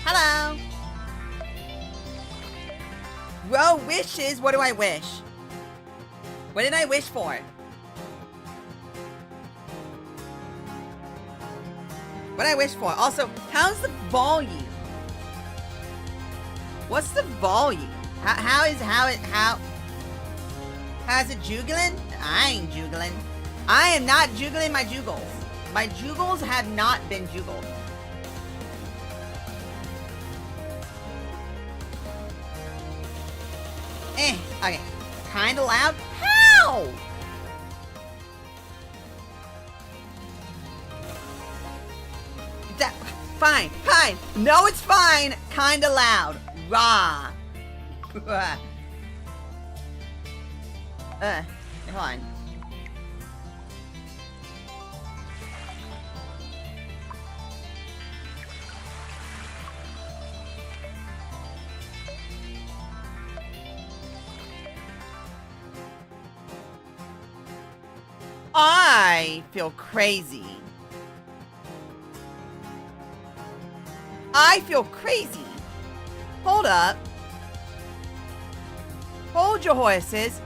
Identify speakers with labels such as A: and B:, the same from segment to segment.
A: Hello. Well, wishes. What do I wish? What did I wish for? What did I wish for? Also, how's the volume? What's the volume? How's it juggling? I ain't juggling. I am not juggling my jugals. My jugals have not been juggled. Okay. Kinda loud? How? Fine. No, it's fine. Kinda loud. Rah. Hold on. I feel crazy. I feel crazy. Hold up. Hold your horses.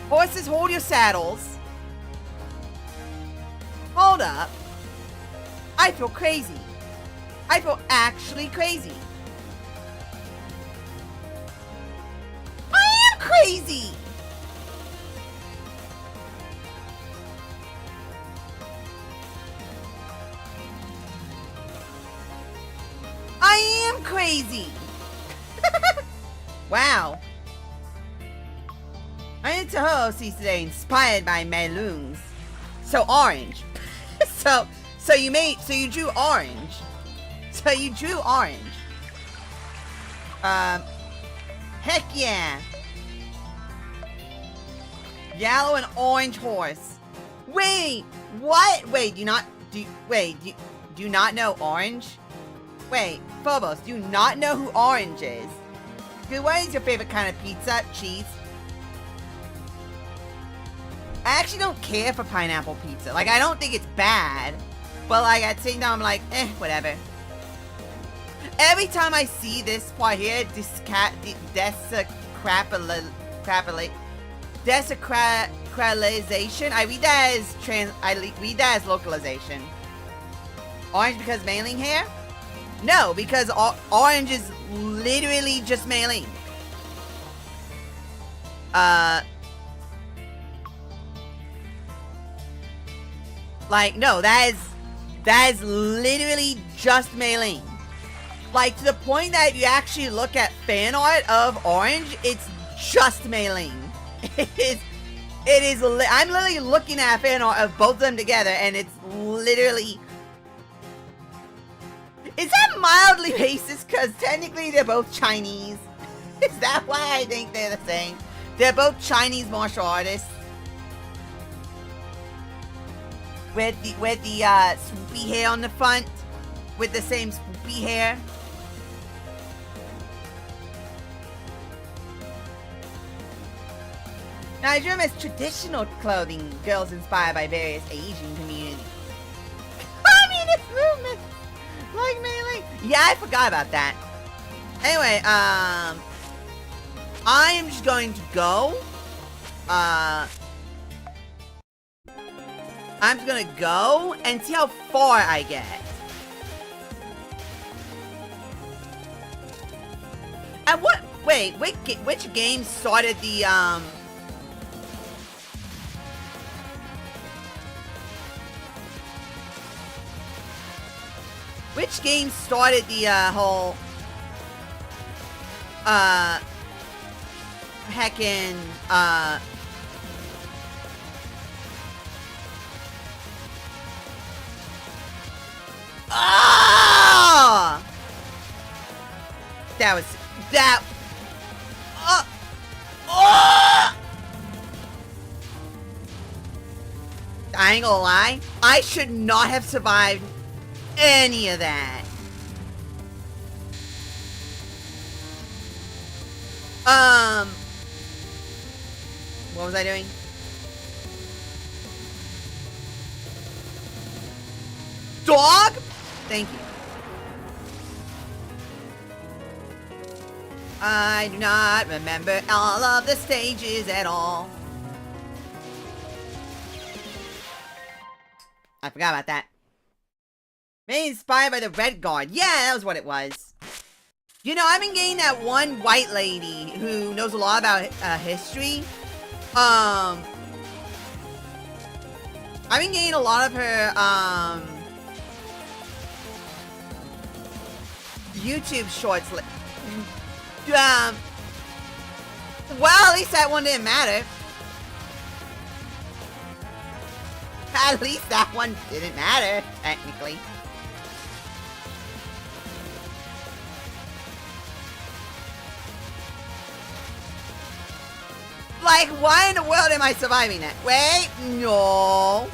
A: Horses, hold your saddles. Hold up. I feel crazy. I feel actually crazy. I am crazy. I am crazy. Wow. I need TOUHOU sees today inspired by Meloons. So orange. so you drew orange. So you drew orange. Heck yeah. Yellow and orange horse. Wait, what? Wait, do you not know orange? Wait, Phobos, do you not know who orange is? Dude, what is your favorite kind of pizza? Cheese? I actually don't care for pineapple pizza. Like, I don't think it's bad. But, like, at the same time, I'm like, whatever. Every time I see this part here, desacralization, I read that as localization. Orange because mailing hair? No, because orange is literally just mailing. Like, no, that is literally just Mei Ling. Like, to the point that if you actually look at fan art of Orange, it's just Mei Ling. I'm literally looking at fan art of both of them together, and it's literally... Is that mildly racist? Because technically they're both Chinese. Is that why I think they're the same? They're both Chinese martial artists. With the swoopy hair on the front. With the same swoopy hair. Nigeria has traditional clothing, girls inspired by various Asian communities. Communist movement! Like Mei Ling. Yeah, I forgot about that. Anyway, I am just going to go. I'm just gonna go and see how far I get. And what? Wait, which game started the Which game started the whole heckin' I ain't gonna lie, I should not have survived any of that. What was I doing? Dog? Thank you. I do not remember all of the stages at all. I forgot about that. Maybe inspired by the Red Guard. Yeah, that was what it was. You know, I've been getting that one white lady who knows a lot about history. I've been getting a lot of her YouTube shorts. Well, at least that one didn't matter. At least that one didn't matter, technically. Like, why in the world am I surviving that? Wait, no.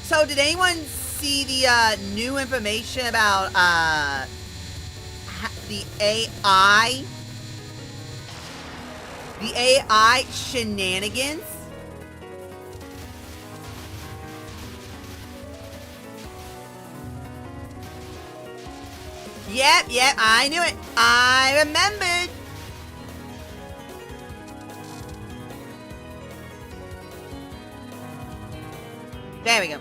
A: So did anyone see the new information about the AI? The AI shenanigans? Yep, I knew it. I remembered. There we go.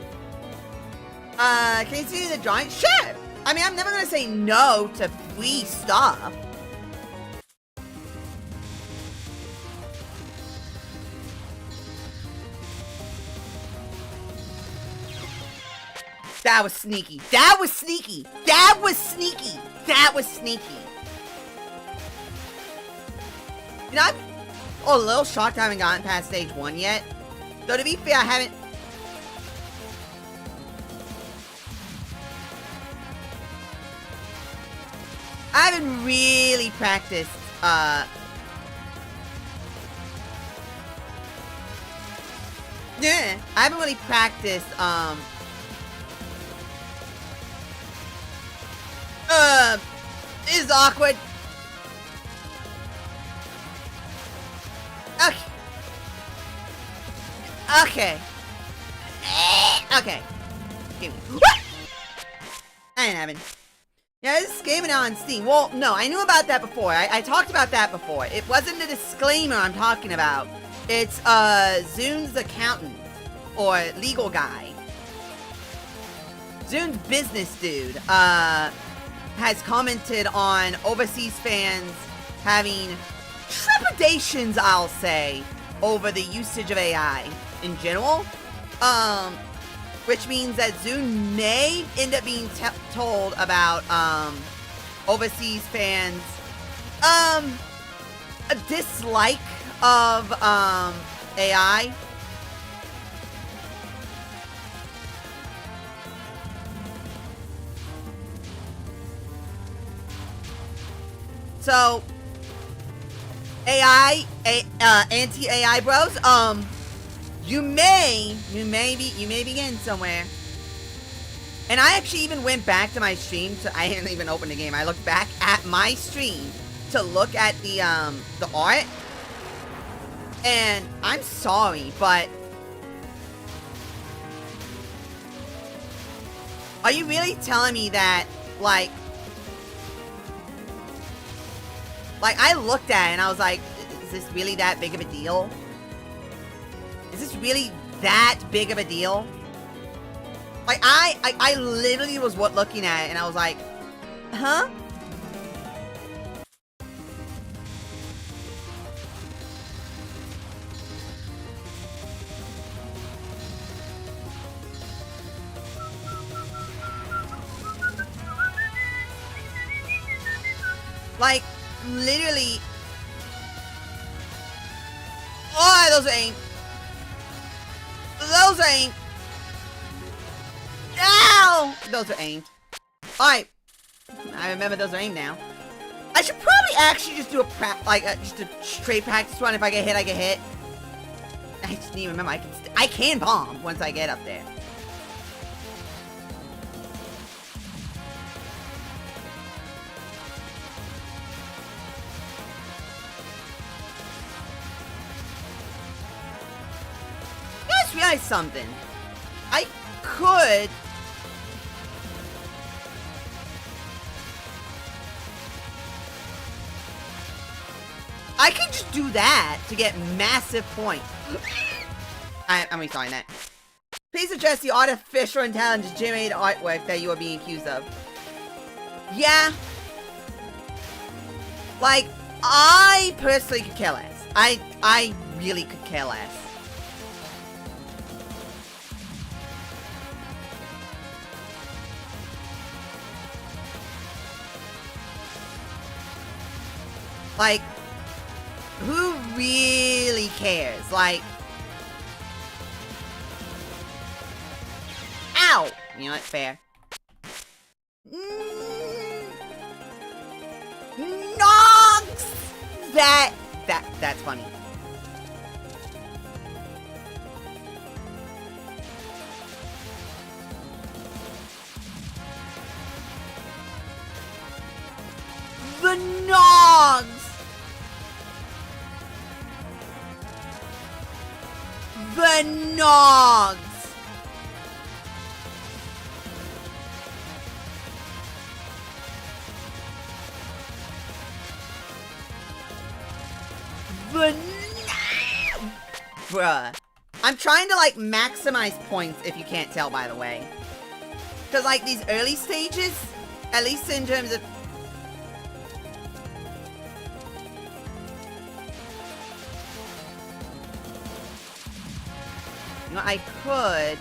A: Can you see the drawing? Sure! I mean, I'm never gonna say no to free stuff. That was sneaky. That was sneaky. That was sneaky. That was sneaky. You know, I'm a little shocked I haven't gotten past stage 1 yet. Though, to be fair, I haven't really practiced, yeah, I haven't really practiced, this is awkward. Okay. Okay. Give me. I ain't having. Yeah, this is gaming out on Steam. Well, no, I knew about that before. I talked about that before. It wasn't a disclaimer I'm talking about. It's, Zune's accountant. or legal guy. Zoon's business dude, has commented on overseas fans having trepidations, I'll say, over the usage of AI in general. Which means that Zoon may end up being told about, overseas fans, a dislike of, AI. So, anti-AI bros, you may begin somewhere. And I actually even went back to my stream, I didn't even open the game. I looked back at my stream to look at the art. And I'm sorry, but are you really telling me that, like I looked at it and I was like, is this really that big of a deal? Is this really that big of a deal? Like, I literally was looking at it and I was like, huh? Like, literally. Oh, those are ink. Those are ink. Ow! Those are aimed. Alright. I remember those are aimed now. I should probably actually just do a just a straight practice run. If I get hit, I get hit. I just need to remember I can bomb once I get up there. You guys realize something? I could just do that to get massive points. I'm restarting that. Please address the artificial intelligence generated artwork that you are being accused of. Yeah. Like, I personally could care less. I really could care less. Like, who really cares? Like, ow! You know what? Fair. Nogs! That's funny. The Nogs! The Nogs! The Bruh. I'm trying to, like, maximize points, if you can't tell, by the way. Because, like, these early stages, at least in terms of... You know, I could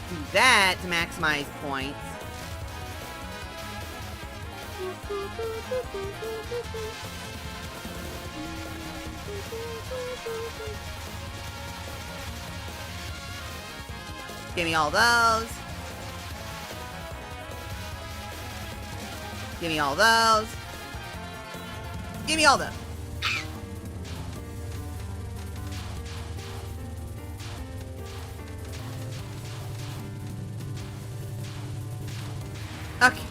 A: do that to maximize points. Give me all those. Give me all those. Give me all those. Okay.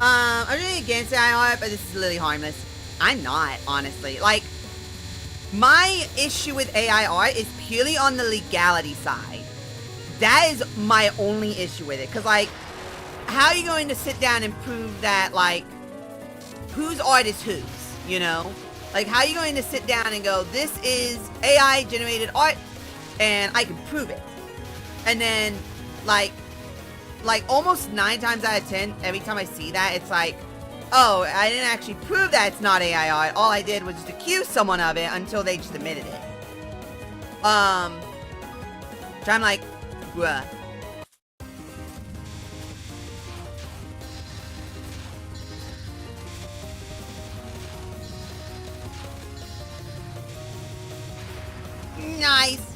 A: I'm really against AI art, but this is literally harmless. I'm not, honestly. Like, my issue with AI art is purely on the legality side. That is my only issue with it. Because, like, how are you going to sit down and prove that, like, whose art is whose, you know? Like, how are you going to sit down and go, this is AI generated art and I can prove it? And then, like almost 9 times out of 10, every time I see that, it's like, oh, I didn't actually prove that it's not AI art. All I did was just accuse someone of it until they just admitted it. So I'm like, bruh. Nice.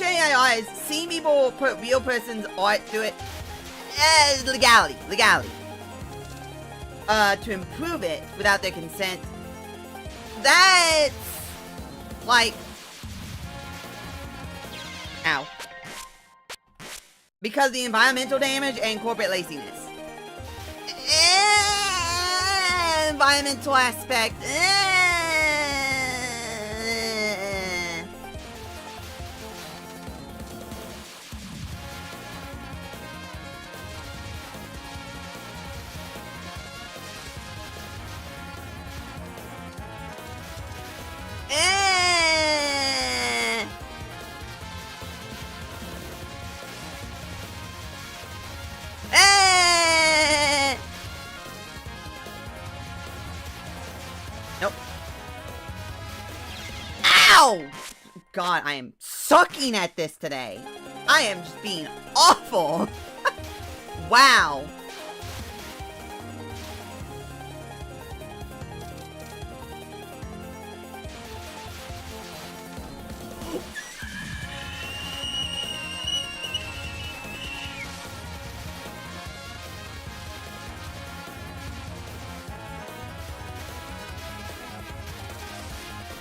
A: AI is seeing people put real person's art through it. Legality. To improve it without their consent. That's like, ow. Because of the environmental damage and corporate laziness. Environmental aspect. Nope. Ow! God, I am sucking at this today. I am just being awful. Wow.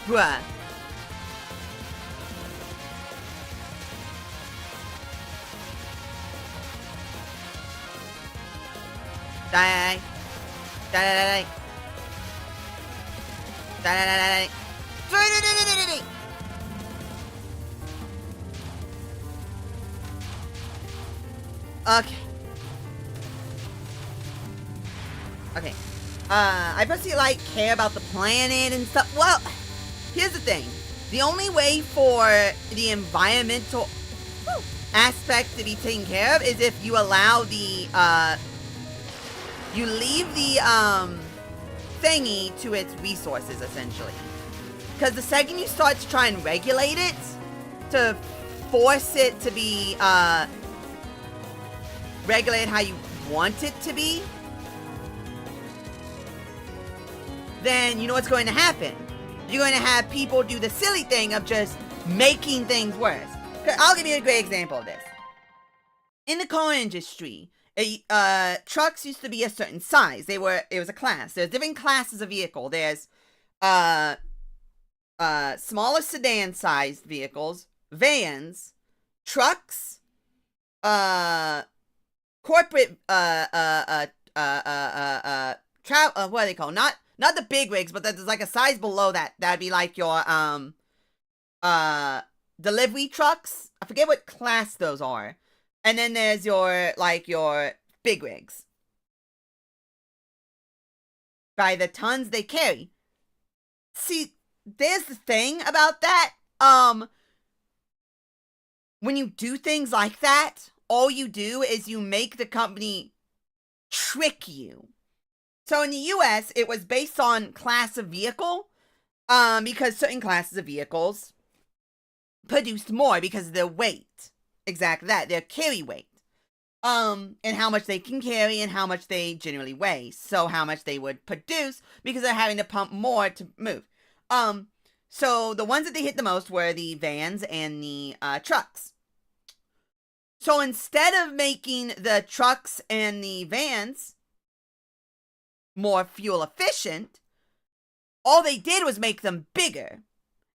A: Bruh. Die. Okay. Okay. I personally care about the planet and stuff. Well, here's the thing. The only way for the environmental aspect to be taken care of is if you allow the, you leave the, thingy to its resources, essentially. Because the second you start to try and regulate it, to force it to be, regulated how you want it to be, then you know what's going to happen. You're going to have people do the silly thing of just making things worse. I'll give you a great example of this. In the car industry, trucks used to be a certain size. It was a class. There's different classes of vehicle. There's smaller sedan-sized vehicles, vans, trucks, corporate what are they called? Not the big rigs, but there's like a size below that. That'd be like your delivery trucks. I forget what class those are. And then there's your big rigs. By the tons they carry. See, there's the thing about that. When you do things like that, all you do is you make the company trick you. So in the US, it was based on class of vehicle, because certain classes of vehicles produced more because of their weight. Exactly that, their carry weight. And how much they can carry and how much they generally weigh. So how much they would produce because they're having to pump more to move. So the ones that they hit the most were the vans and the trucks. So instead of making the trucks and the vans more fuel efficient, all they did was make them bigger.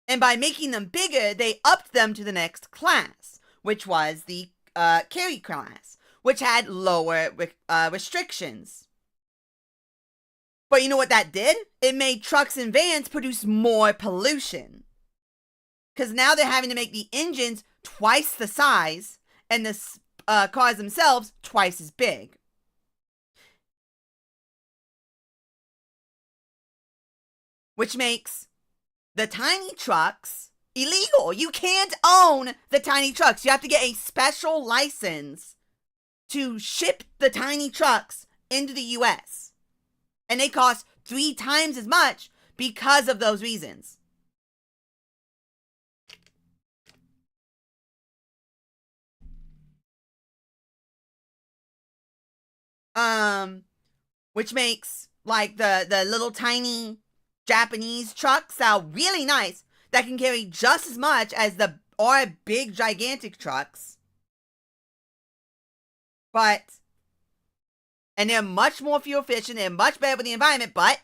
A: And by making them bigger, they upped them to the next class, which was the carry class, which had lower restrictions. But you know what that did? It made trucks and vans produce more pollution. Because now they're having to make the engines twice the size and the cars themselves twice as big. Which makes the tiny trucks illegal. You can't own the tiny trucks. You have to get a special license to ship the tiny trucks into the US. And they cost 3 times as much because of those reasons. Which makes like the little tiny Japanese trucks sound really nice that can carry just as much as the big gigantic trucks. And they're much more fuel efficient, they're much better for the environment, but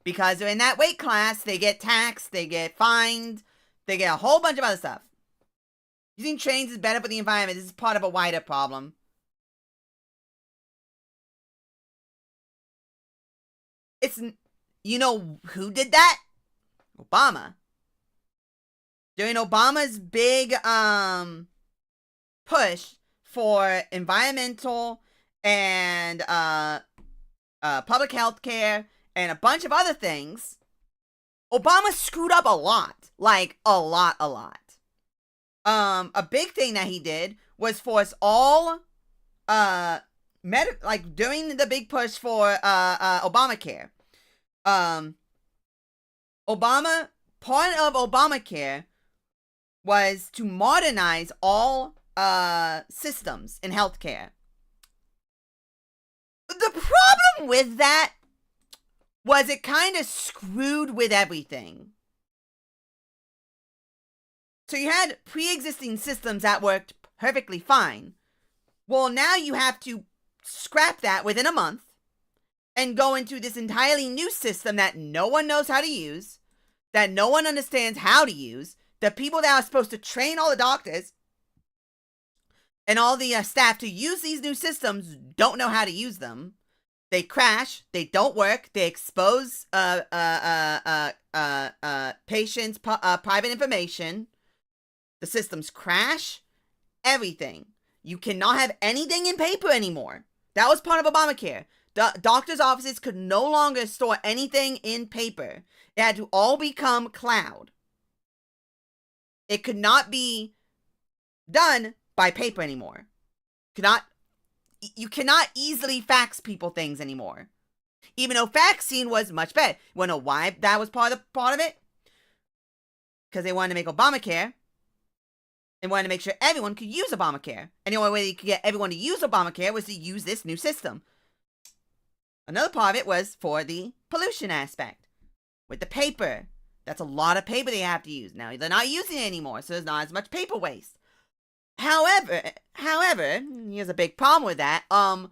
A: because they're in that weight class, they get taxed, they get fined, they get a whole bunch of other stuff. Using trains is better for the environment. This is part of a wider problem. You know who did that? Obama. During Obama's big push for environmental and public health care and a bunch of other things, Obama screwed up a lot. Like, a lot. A big thing that he did was force all during the big push for Obamacare. Part of Obamacare was to modernize all systems in healthcare. The problem with that was it kind of screwed with everything. So you had pre-existing systems that worked perfectly fine. Well, now you have to scrap that within a month and go into this entirely new system that no one knows how to use, that no one understands how to use. The people that are supposed to train all the doctors and all the staff to use these new systems don't know how to use them. They crash, they don't work, they expose patients' private information. The systems crash, everything. You cannot have anything in paper anymore. That was part of Obamacare. The doctors' offices could no longer store anything in paper. It had to all become cloud. It could not be done by paper anymore. You cannot easily fax people things anymore. Even though faxing was much better. You wanna know why that was part of it? Because they wanted to make Obamacare. They wanted to make sure everyone could use Obamacare. And the only way they could get everyone to use Obamacare was to use this new system. Another part of it was for the pollution aspect. With the paper. That's a lot of paper they have to use. Now, they're not using it anymore, so there's not as much paper waste. However, here's a big problem with that. Now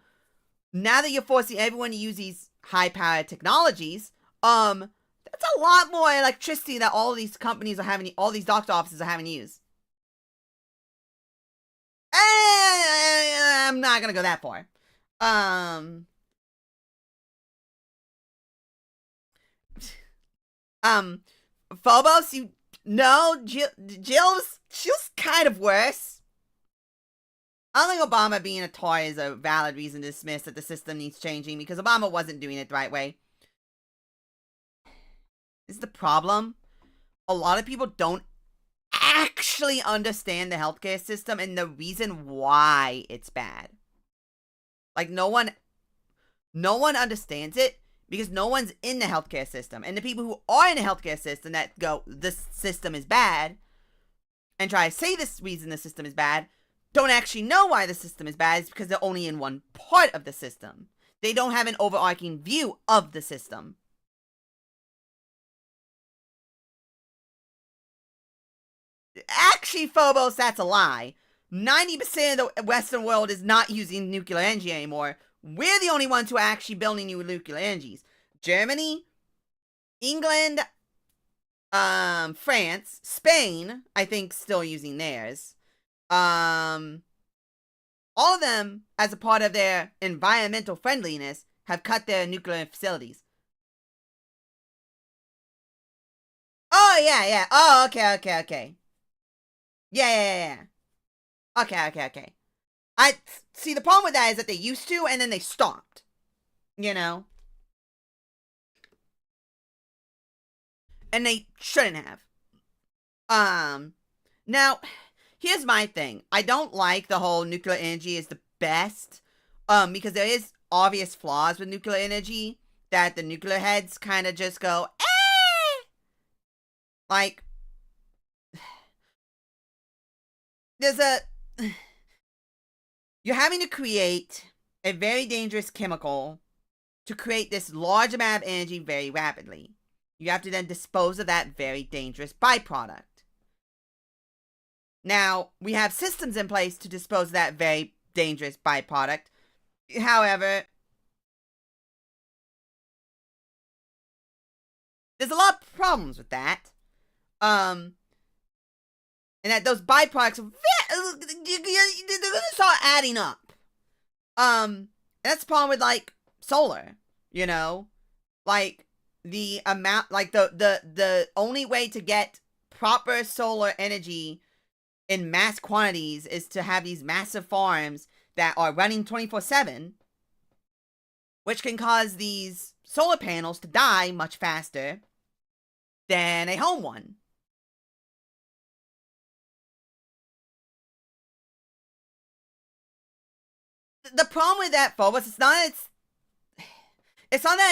A: that you're forcing everyone to use these high-powered technologies, that's a lot more electricity that all these companies are having, all these doctor offices are having to use. I'm not gonna go that far. Phobos, Jill's kind of worse. I don't think Obama being a toy is a valid reason to dismiss that the system needs changing, because Obama wasn't doing it the right way. This is the problem. A lot of people don't actually understand the healthcare system and the reason why it's bad. Like, no one understands it because no one's in the healthcare system. And the people who are in the healthcare system that go, this system is bad, and try to say this reason the system is bad, don't actually know why the system is bad. It's because they're only in one part of the system. They don't have an overarching view of the system. Actually, Phobos, that's a lie. 90% of the Western world is not using nuclear energy anymore. We're the only ones who are actually building new nuclear energies. Germany, England, France, Spain, I think, still using theirs. All of them, as a part of their environmental friendliness, have cut their nuclear facilities. yeah, yeah. Oh, okay, okay, okay. Yeah, yeah, yeah, yeah. Okay, okay, okay. I see. The problem with that is that they used to, and then they stopped. You know, and they shouldn't have. Now, here's my thing. I don't like the whole nuclear energy is the best, because there is obvious flaws with nuclear energy that the nuclear heads kind of just go, eh! Like, there's a, you're having to create a very dangerous chemical to create this large amount of energy very rapidly. You have to then dispose of that very dangerous byproduct. Now, we have systems in place to dispose of that very dangerous byproduct. However, there's a lot of problems with that. And that those byproducts, they're gonna start adding up. That's the problem with, like, solar, you know? Like, the amount, like, the only way to get proper solar energy in mass quantities is to have these massive farms that are running 24/7, which can cause these solar panels to die much faster than a home one. The problem with that, Phobos, it's not that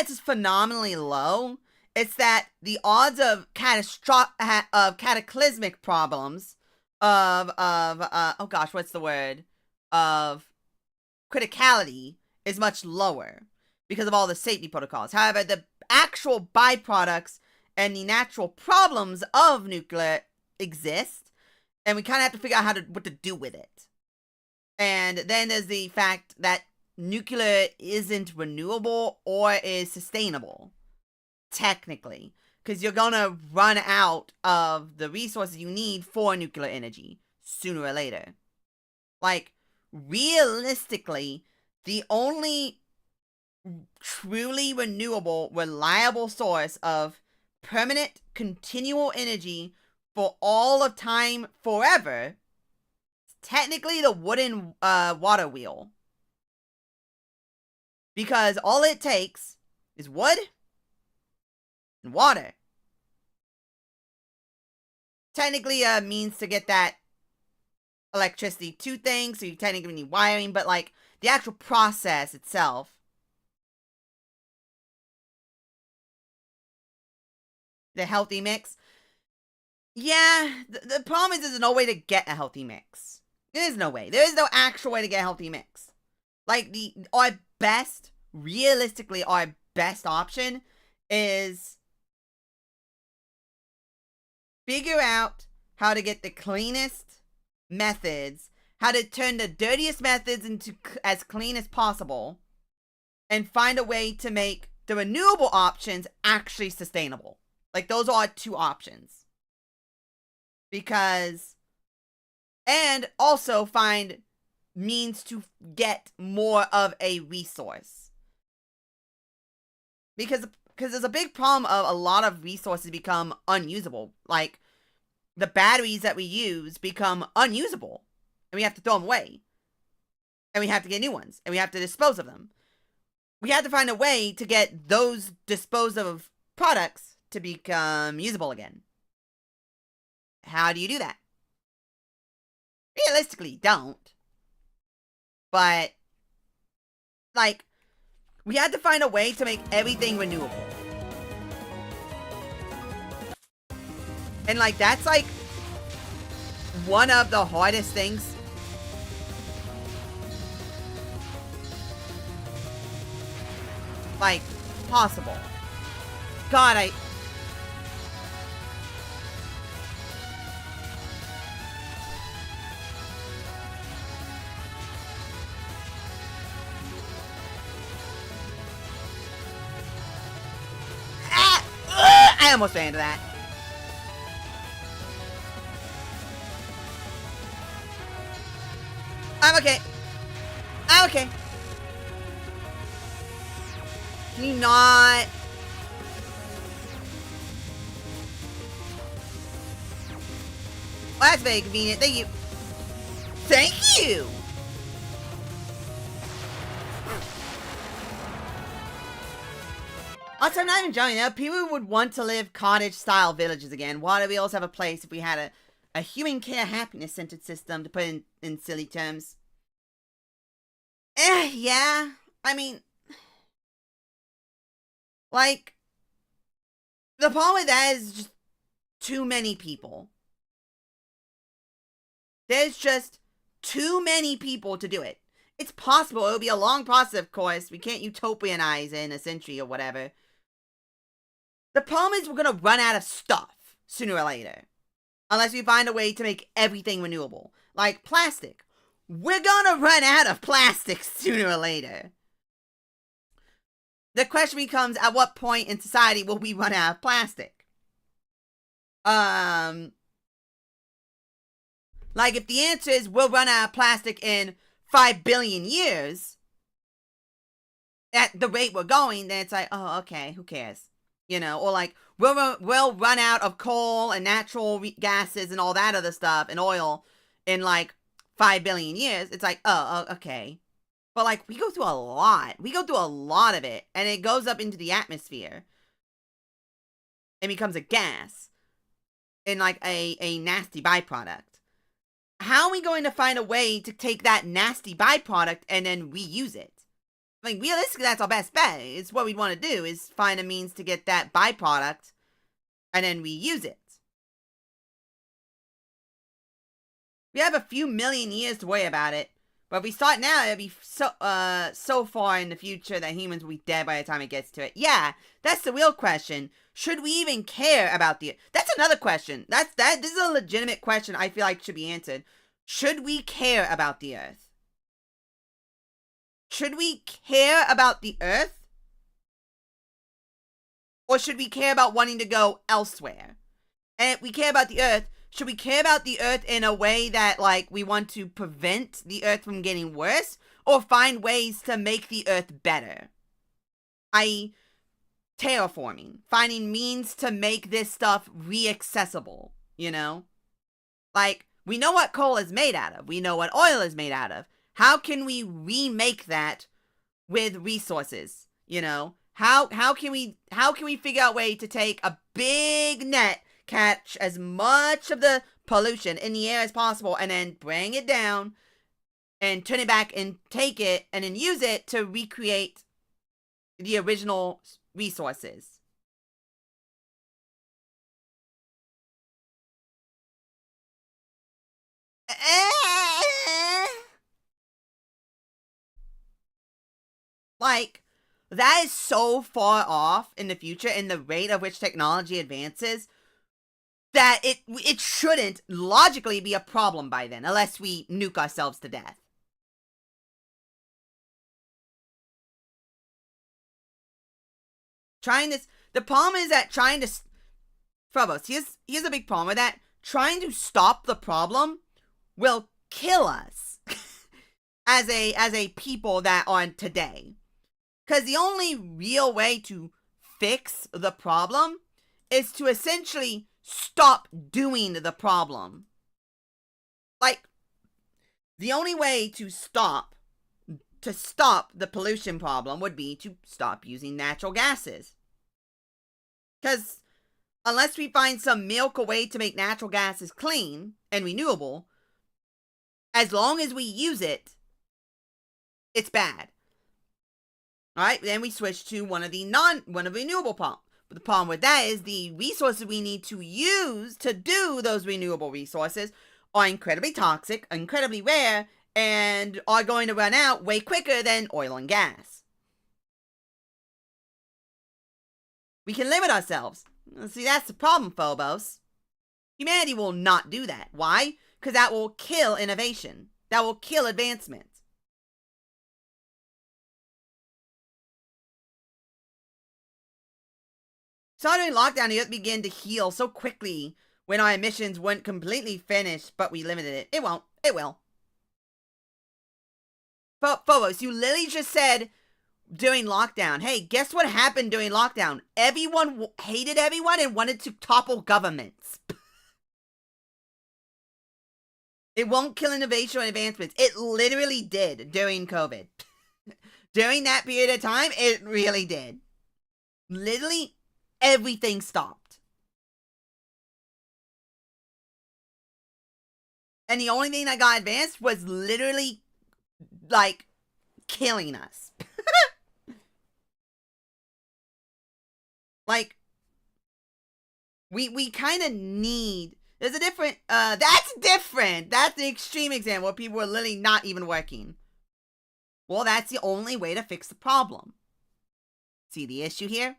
A: it's just phenomenally low. It's that the odds of cataclysmic problems oh gosh, what's the word? Of criticality is much lower because of all the safety protocols. However, the actual byproducts and the natural problems of nuclear exist, and we kind of have to figure out what to do with it. And then there's the fact that nuclear isn't renewable or is sustainable, technically, because you're gonna run out of the resources you need for nuclear energy sooner or later. Like, realistically, the only truly renewable, reliable source of permanent, continual energy for all of time forever is technically the wooden water wheel. Because all it takes is wood and water. Technically, means to get that electricity to things, so you technically need wiring, but, like, the actual process itself. The healthy mix. Yeah, the problem is there's no way to get a healthy mix. There is no way. There is no actual way to get a healthy mix. Like, realistically, our best option is figure out how to get the cleanest methods, how to turn the dirtiest methods into as clean as possible, and find a way to make the renewable options actually sustainable. Like, those are two options. And also find means to get more of a resource. Because there's a big problem of a lot of resources become unusable. Like, the batteries that we use become unusable. And we have to throw them away. And we have to get new ones. And we have to dispose of them. We have to find a way to get those disposed of products to become usable again. How do you do that? Realistically, you don't. But, like, we had to find a way to make everything renewable. And, like, that's, like, one of the hardest things. Like, possible. God, I almost ran into that. I'm okay. I'm okay. Can you not? Well, that's very convenient. Thank you. Thank you! Also, I'm not even joking. People would want to live cottage-style villages again. Why do we also have a place if we had a human care happiness-centered system, to put in silly terms? Yeah. I mean, like, the problem with that is just too many people. There's just too many people to do it. It's possible. It'll be a long process, of course. We can't utopianize in a century or whatever. The problem is we're going to run out of stuff sooner or later. Unless we find a way to make everything renewable. Like plastic. We're going to run out of plastic sooner or later. The question becomes, at what point in society will we run out of plastic? Like, if the answer is we'll run out of plastic in 5 billion years, at the rate we're going, then it's like, oh, okay, who cares? You know, or like, we'll run out of coal and natural gases and all that other stuff and oil in like 5 billion years. It's like, oh, okay. But like, we go through a lot. We go through a lot of it, and it goes up into the atmosphere and becomes a gas and like a nasty byproduct. How are we going to find a way to take that nasty byproduct and then reuse it? I mean, realistically, that's our best bet. It's what we'd want to do, is find a means to get that byproduct and then reuse it. We have a few million years to worry about it, but if we start now, it'll be so far in the future that humans will be dead by the time it gets to it. Yeah, that's the real question. Should we even care about the... That's another question. This is a legitimate question I feel like should be answered. Should we care about the Earth? Should we care about the Earth? Or should we care about wanting to go elsewhere? And if we care about the Earth, should we care about the Earth in a way that, like, we want to prevent the Earth from getting worse? Or find ways to make the Earth better? I.e., terraforming. Finding means to make this stuff re-accessible, you know? Like, we know what coal is made out of. We know what oil is made out of. How can we remake that with resources? You know, how can we figure out a way to take a big net, catch as much of the pollution in the air as possible, and then bring it down and turn it back and take it and then use it to recreate the original resources? Like, that is so far off in the future in the rate of which technology advances that it shouldn't logically be a problem by then, unless we nuke ourselves to death. The problem is that trying to... Phobos, here's a big problem with that. Trying to stop the problem will kill us as a people that are today. Because the only real way to fix the problem is to essentially stop doing the problem. Like, the only way to stop the pollution problem would be to stop using natural gases. Because unless we find some miracle way to make natural gases clean and renewable, as long as we use it, it's bad. Alright, then we switch to one of renewable pump. But the problem with that is the resources we need to use to do those renewable resources are incredibly toxic, incredibly rare, and are going to run out way quicker than oil and gas. We can limit ourselves. See, that's the problem, Phobos. Humanity will not do that. Why? Because that will kill innovation. That will kill advancement. So during lockdown, the Earth began to heal so quickly when our emissions weren't completely finished, but we limited it. It won't. It will. Phobos, you literally just said during lockdown, hey, guess what happened during lockdown? Everyone hated everyone and wanted to topple governments. It won't kill innovation or advancements. It literally did during COVID. During that period of time, it really did. Literally, everything stopped. And the only thing that got advanced was literally, like, killing us. Like, we kind of need... There's a different... that's different! That's the extreme example where people were literally not even working. Well, that's the only way to fix the problem. See the issue here?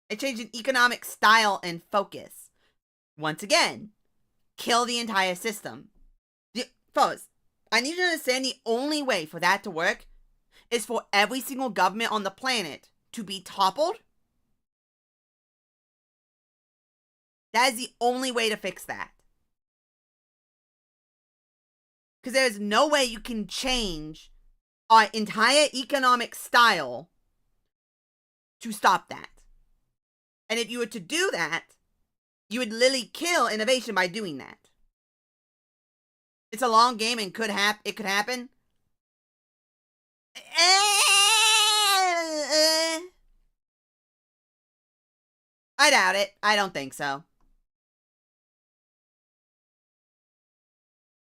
A: It changed in economic style and focus. Once again, kill the entire system. Folks, I need you to understand the only way for that to work is for every single government on the planet to be toppled. That is the only way to fix that. Because there's no way you can change our entire economic style to stop that. And if you were to do that, you would literally kill innovation by doing that. It's a long game and it could happen. I doubt it. I don't think so.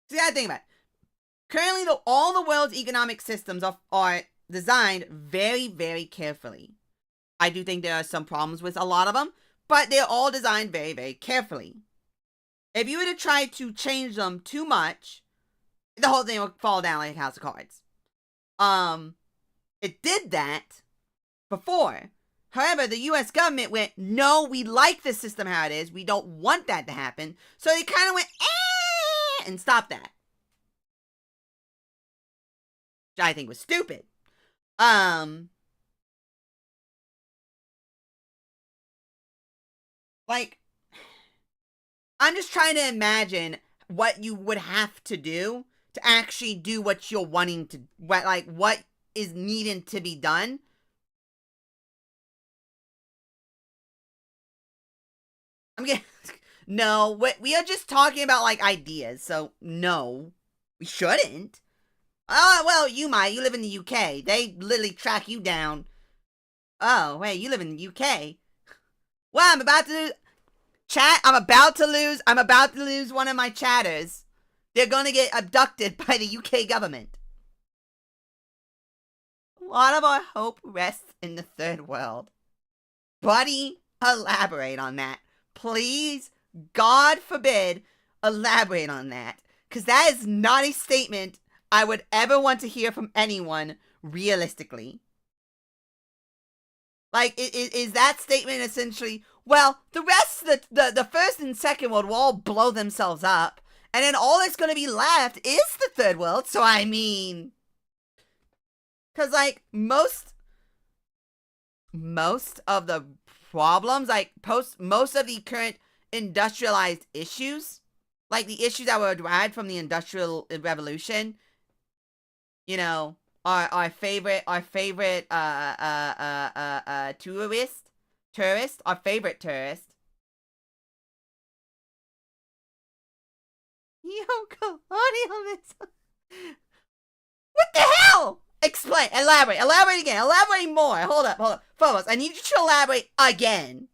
A: So you gotta think about it. Currently, though, all the world's economic systems are designed very, very carefully. I do think there are some problems with a lot of them, but they're all designed very, very carefully. If you were to try to change them too much, the whole thing would fall down like a house of cards. It did that before. However, the US government went, no, we like the system how it is. We don't want that to happen. So they kind of went, and stopped that. Which I think was stupid. Like, I'm just trying to imagine what you would have to do to actually do what you're wanting to, what is needed to be done. No, we are just talking about, like, ideas, so no, we shouldn't. Oh, well, you might. You live in the UK. They literally track you down. Oh, wait, you live in the UK. Well, I'm about to lose one of my chatters. They're gonna get abducted by the UK government. A lot of our hope rests in the third world. Buddy, elaborate on that. Please, God forbid, elaborate on that. Because that is not a statement I would ever want to hear from anyone realistically. Like, is that statement essentially, well, the rest of the first and second world will all blow themselves up, and then all that's going to be left is the third world, so I mean... Because, like, most of the problems, like, most of the current industrialized issues, like the issues that were derived from the Industrial Revolution, you know, our favorite tourist, our favorite tourist. Colonialism. What the hell? Explain, elaborate again, elaborate more. Hold up. Phobos, I need you to elaborate again.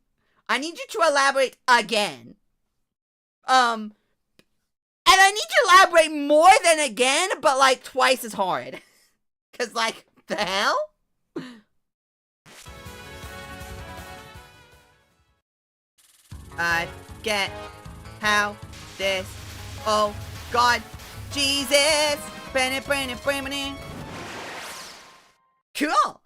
A: And I need you to elaborate more than again, but like twice as hard. Cause like, the hell? I get how this, oh God, Jesus. Cool.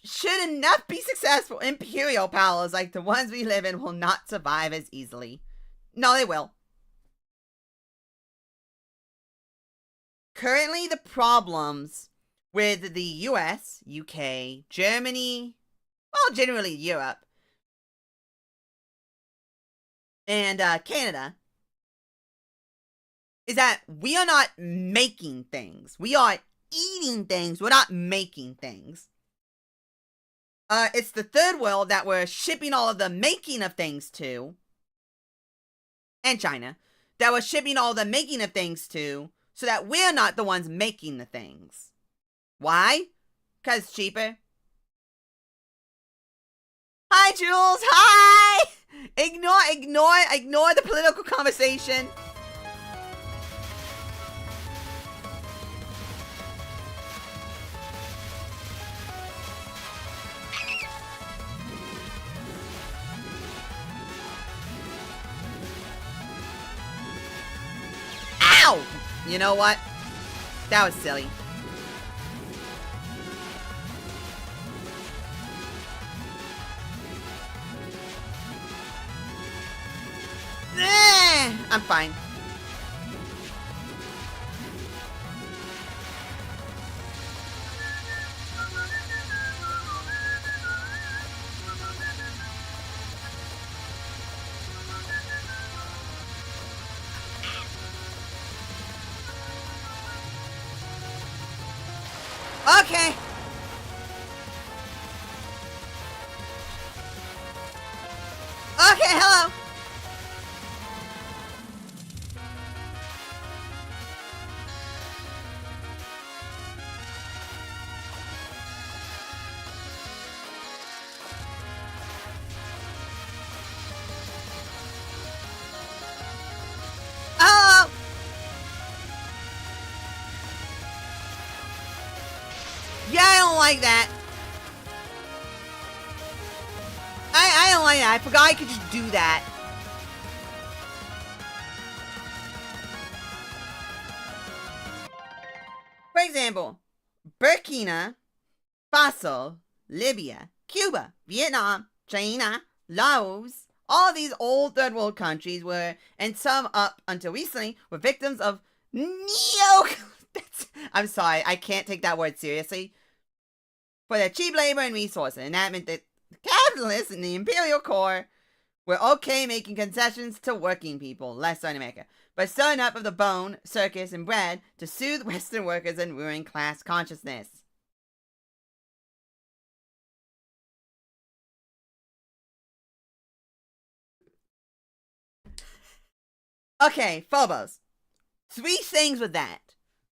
A: Should enough be successful, imperial powers like the ones we live in will not survive as easily. No, they will. Currently, the problems with the US, UK, Germany, well, generally Europe, and Canada, is that we are not making things. We are eating things. We're not making things. It's the third world that we're shipping all of the making of things to, and China, that we're shipping all the making of things to, so that we're not the ones making the things. Why? Because it's cheaper. Hi, Jules. Hi. Ignore the political conversation. Ow! You know what? That was silly. I'm fine. Okay. Okay, hello. Hello. Yeah, I don't like that. I don't like that. I forgot I could just do that. For example, Burkina Faso, Libya, Cuba, Vietnam, China, Laos, all these old third world countries were, and some up until recently, were victims of I'm sorry, I can't take that word seriously. For their cheap labor and resources, and that meant that the capitalists in the imperial core were okay making concessions to working people, less so in America, but sewing up of the bone, circus, and bread to soothe Western workers and ruin class consciousness. Okay, Phobos. 3 things with that.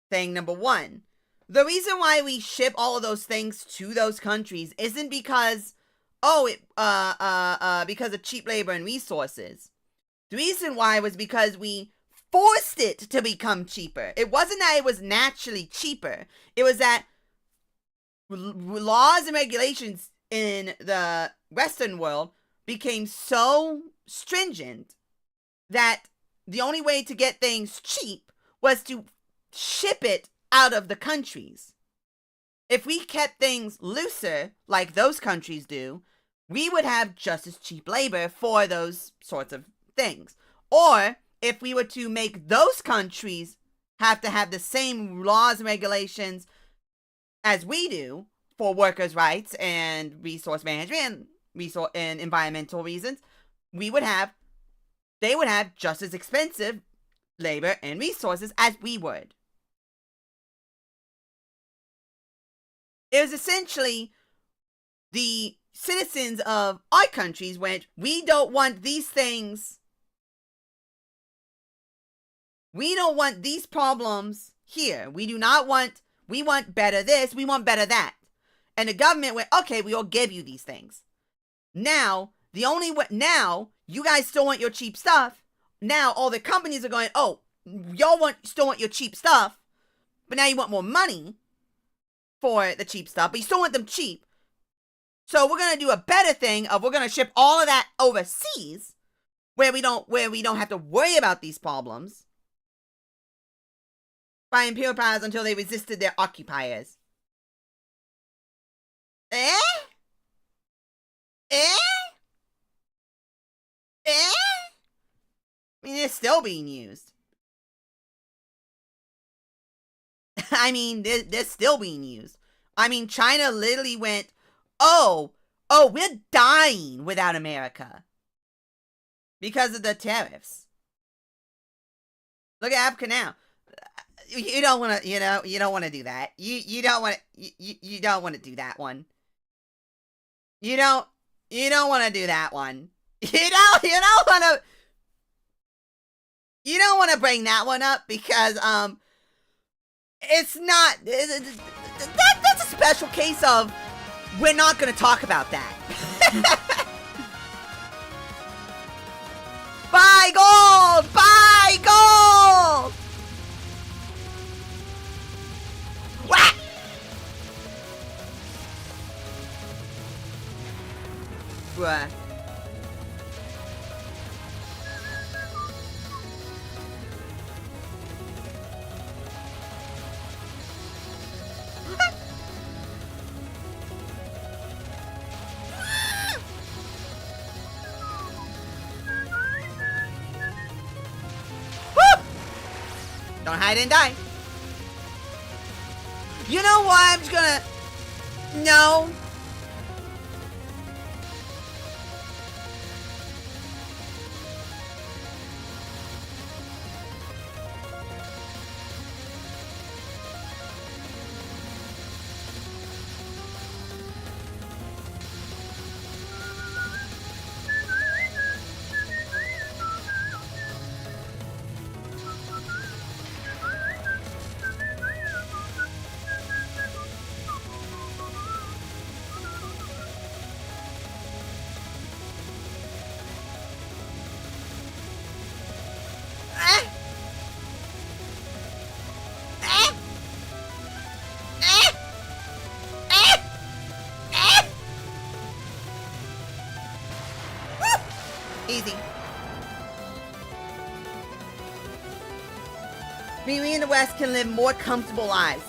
A: Thing number 1. The reason why we ship all of those things to those countries isn't because, because of cheap labor and resources. The reason why was because we forced it to become cheaper. It wasn't that it was naturally cheaper. It was that laws and regulations in the Western world became so stringent that the only way to get things cheap was to ship it out of the countries. If we kept things looser, like those countries do, we would have just as cheap labor for those sorts of things. Or if we were to make those countries have to have the same laws and regulations as we do for workers' rights and resource management and environmental reasons, they would have just as expensive labor and resources as we would. It was essentially the citizens of our countries went, we don't want these things. We don't want these problems here. We want better this, we want better that. And the government went, okay, we'll give you these things. Now, you guys still want your cheap stuff. Now all the companies are going, oh, y'all still want your cheap stuff, but now you want more money for the cheap stuff, but you still want them cheap. So we're gonna do a better thing of we're gonna ship all of that overseas, where we don't have to worry about these problems by imperial powers until they resisted their occupiers. I mean, they're still being used. I mean, they're still being used. I mean, China literally went, oh, we're dying without America because of the tariffs. Look at Africa now. You don't want to, you don't want to do that. You don't want to, you don't want to do that one. You don't want to do that one. You don't want to. You don't want to bring that one up because, it's not, that's a special case of, we're not going to talk about that. Buy gold! Buy gold! Whack! Bruh. Don't hide and die. You know what? I'm just gonna... No. Easy. We in the West can live more comfortable lives.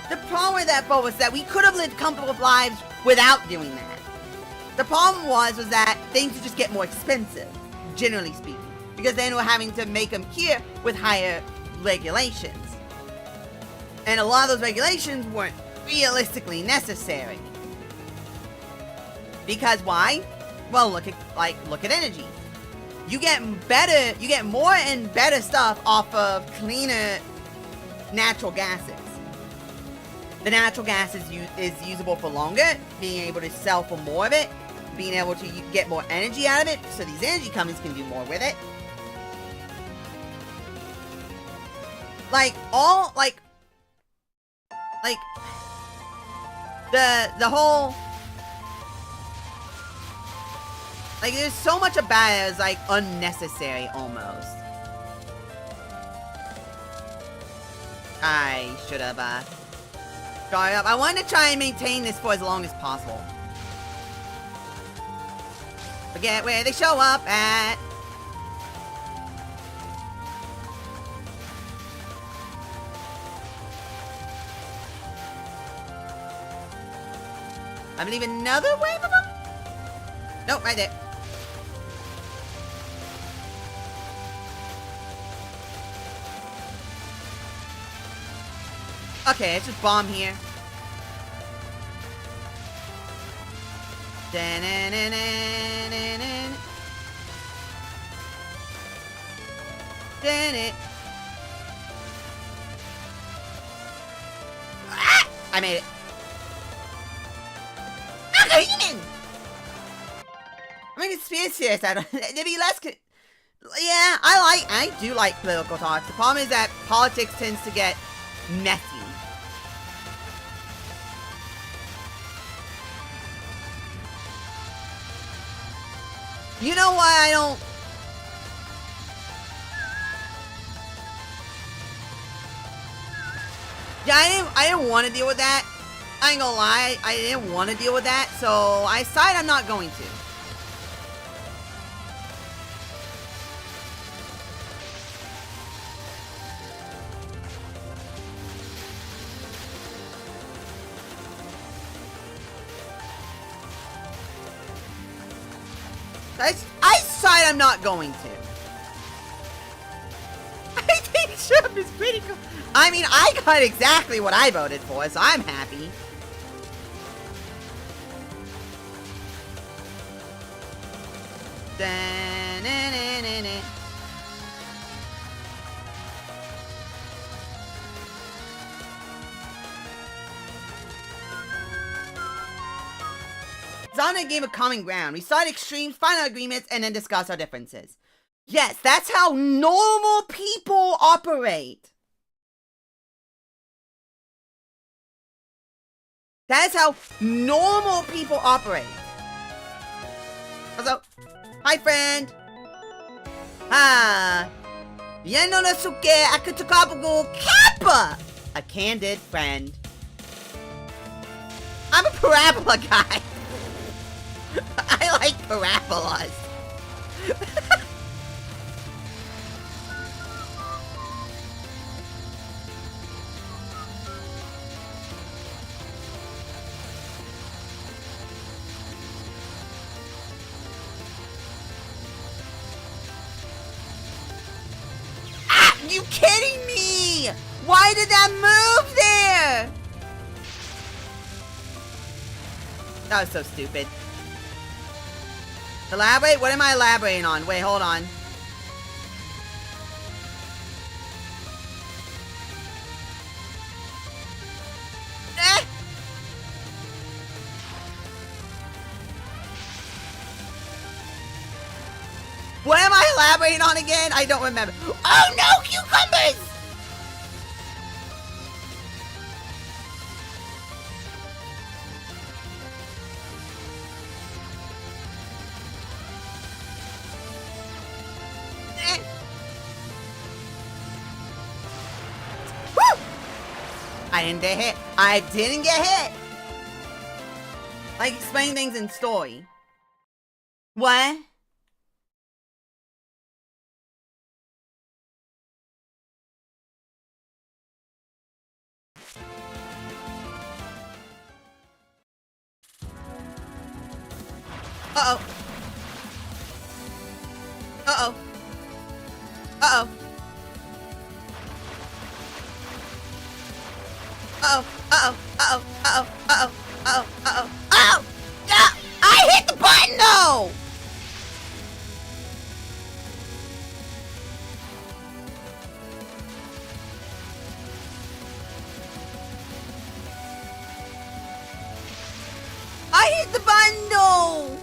A: The problem with that, Bo, was that we could have lived comfortable lives without doing that. The problem was that things would just get more expensive, generally speaking, because then we're having to make them here with higher regulations. And a lot of those regulations weren't realistically necessary. Because why? Well, look at energy. You get more and better stuff off of cleaner natural gases. The natural gas is usable for longer, being able to sell for more of it, being able to get more energy out of it, so these energy companies can do more with it. The whole, there's so much about it as unnecessary almost. I should have got it up. I wanted to try and maintain this for as long as possible. Forget where they show up at. I believe another wave of them? Nope, right there. Okay, let's just bomb here. Ah! I made it. I'm making serious out of it. There'd be less. Yeah, I do like political talks. The problem is that politics tends to get messy. You know why I don't... Yeah, I didn't want to deal with that. I ain't gonna lie, I didn't want to deal with that, so I decided I'm not going to. I decided I'm not going to. I think Trump is pretty cool. I mean, I got exactly what I voted for, so I'm happy. It's on a game of common ground. We sought extremes, find our agreements, and then discuss our differences. Yes, that's how normal people operate. That is how normal people operate. Also, hi friend. Ah, Yenonosuke Akutsukabugu Kappa! A candid friend. I'm a parabola guy. I like parabolas. You kidding me? Why did that move there? That was so stupid. Elaborate? What am I elaborating on? Wait, hold on. What am I elaborating on again? I don't remember. Oh no, cucumbers! Woo! I didn't get hit. I didn't get hit. Like explain things in story. What? Uh-oh. Uh-oh. Uh-oh. Uh-oh. Uh-oh. Uh-oh. Uh-oh. Uh-oh. Uh-oh. Uh-oh. Oh! Ah! I hit the button though! I hit the button though!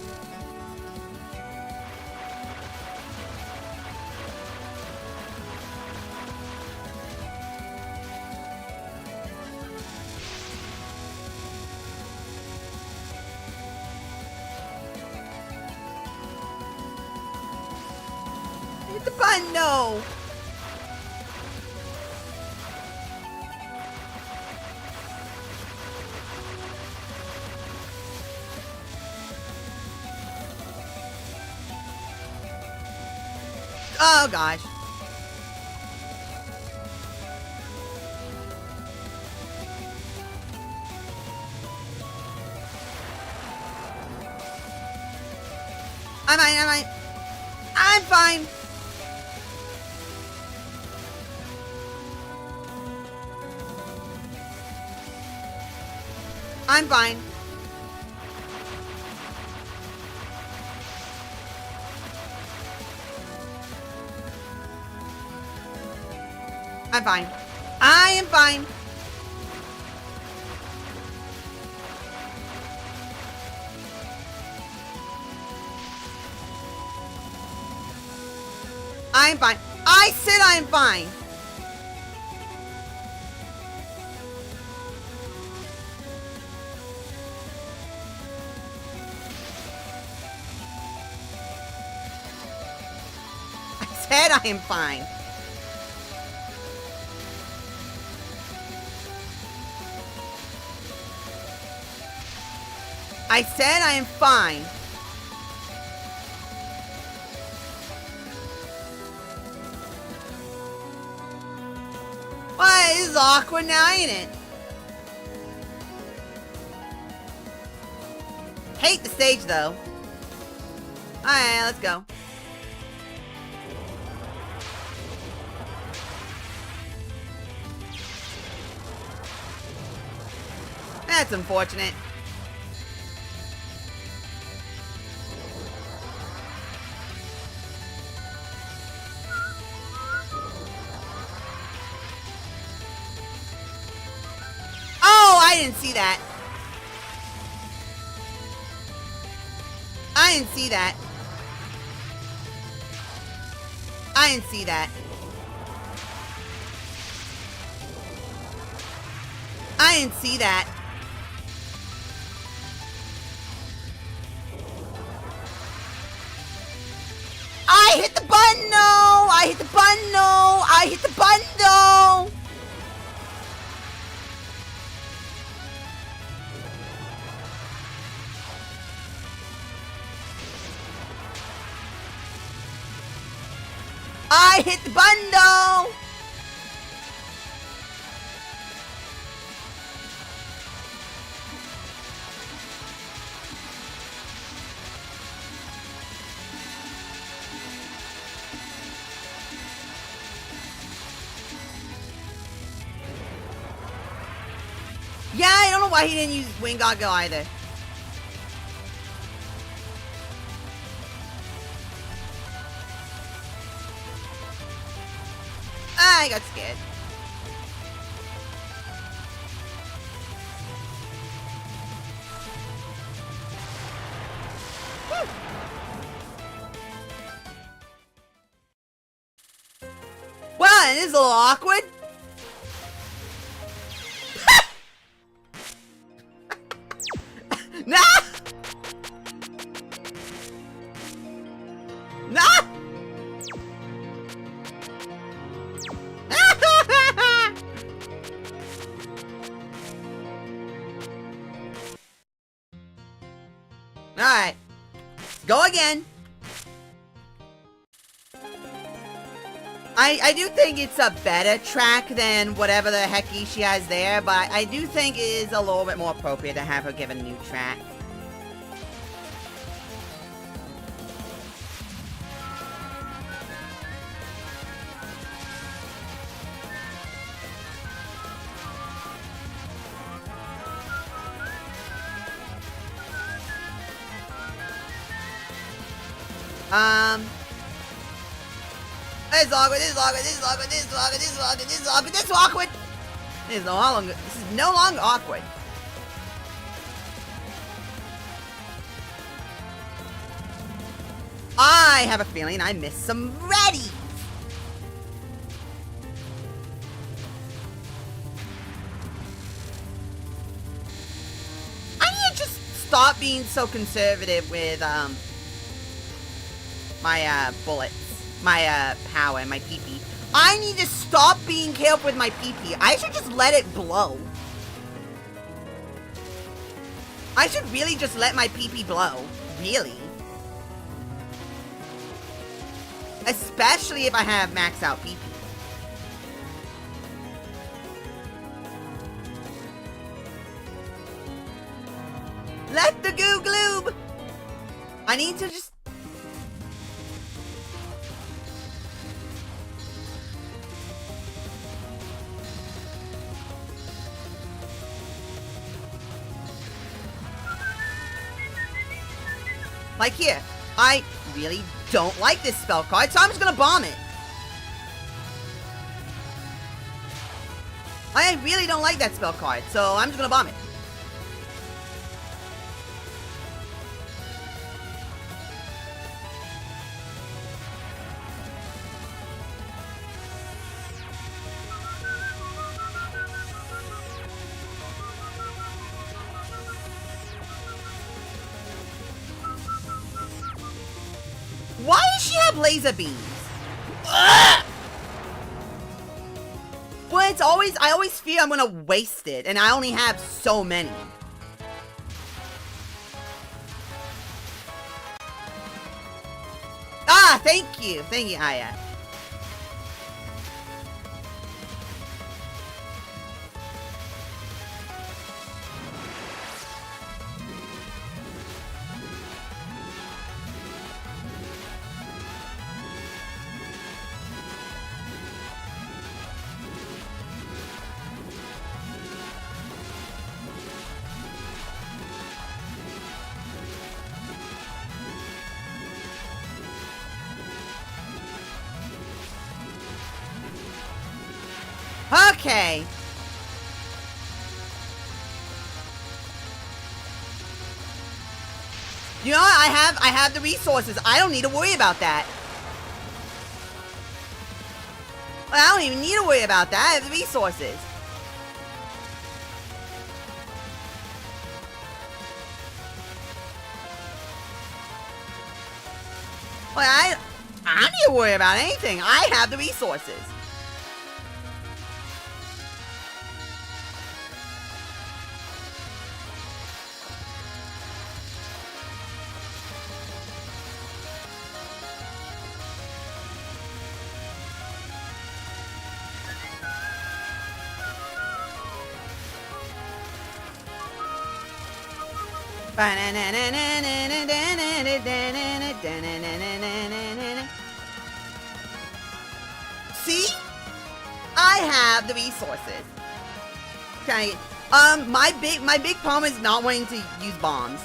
A: Hit the button, no! Oh gosh. I'm fine. I'm fine. I'm fine. I am fine. I'm fine. I said I'm fine. I said I am fine. I said I am fine. What? This is awkward now, ain't it? Hate the stage, though. Alright, let's go. That's unfortunate. I didn't see that. I didn't see that. I didn't see that. I didn't see that. I hit the button, no! I hit the button, no! I hit the button, no! I hit the button, no! Yeah, I don't know why he didn't use Wing Goggle either. I got scared. Woo. Well, it is a little awkward. Nah! Nah! Alright. Go again. I do think it's a better track than whatever the hecky she has there, but I do think it is a little bit more appropriate to have her give a new track. This is awkward, this is awkward, this is awkward, this is awkward, this is awkward, this is awkward, this is awkward! This is no longer awkward. I have a feeling I missed some readies! I need to just stop being so conservative with, my, bullets. My, power and my PP. I need to stop being careful with my PP. I should just let it blow. I should really just let my PP blow. Really. Especially if I have maxed out PP. Let the goo gloob! I need to just... Like here, I really don't like this spell card, so I'm just gonna bomb it. I really don't like that spell card, so I'm just gonna bomb it. Why does she have laser beams? Ugh! Well, it's always, I always fear I'm gonna waste it, and I only have so many. Ah, thank you, Aya. Okay. You know what? I have the resources. I don't need to worry about that. Well, I don't even need to worry about that. I have the resources. Well, I don't need to worry about anything. I have the resources. See? I have the resources. Okay. My big problem is not wanting to use bombs.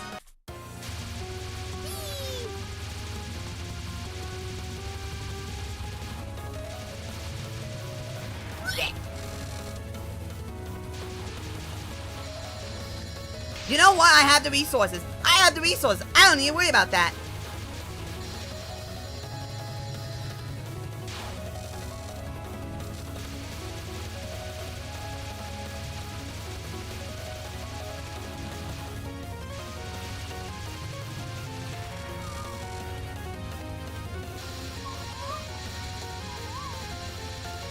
A: You know what? I have the resources. I have the resources. I don't need to worry about that.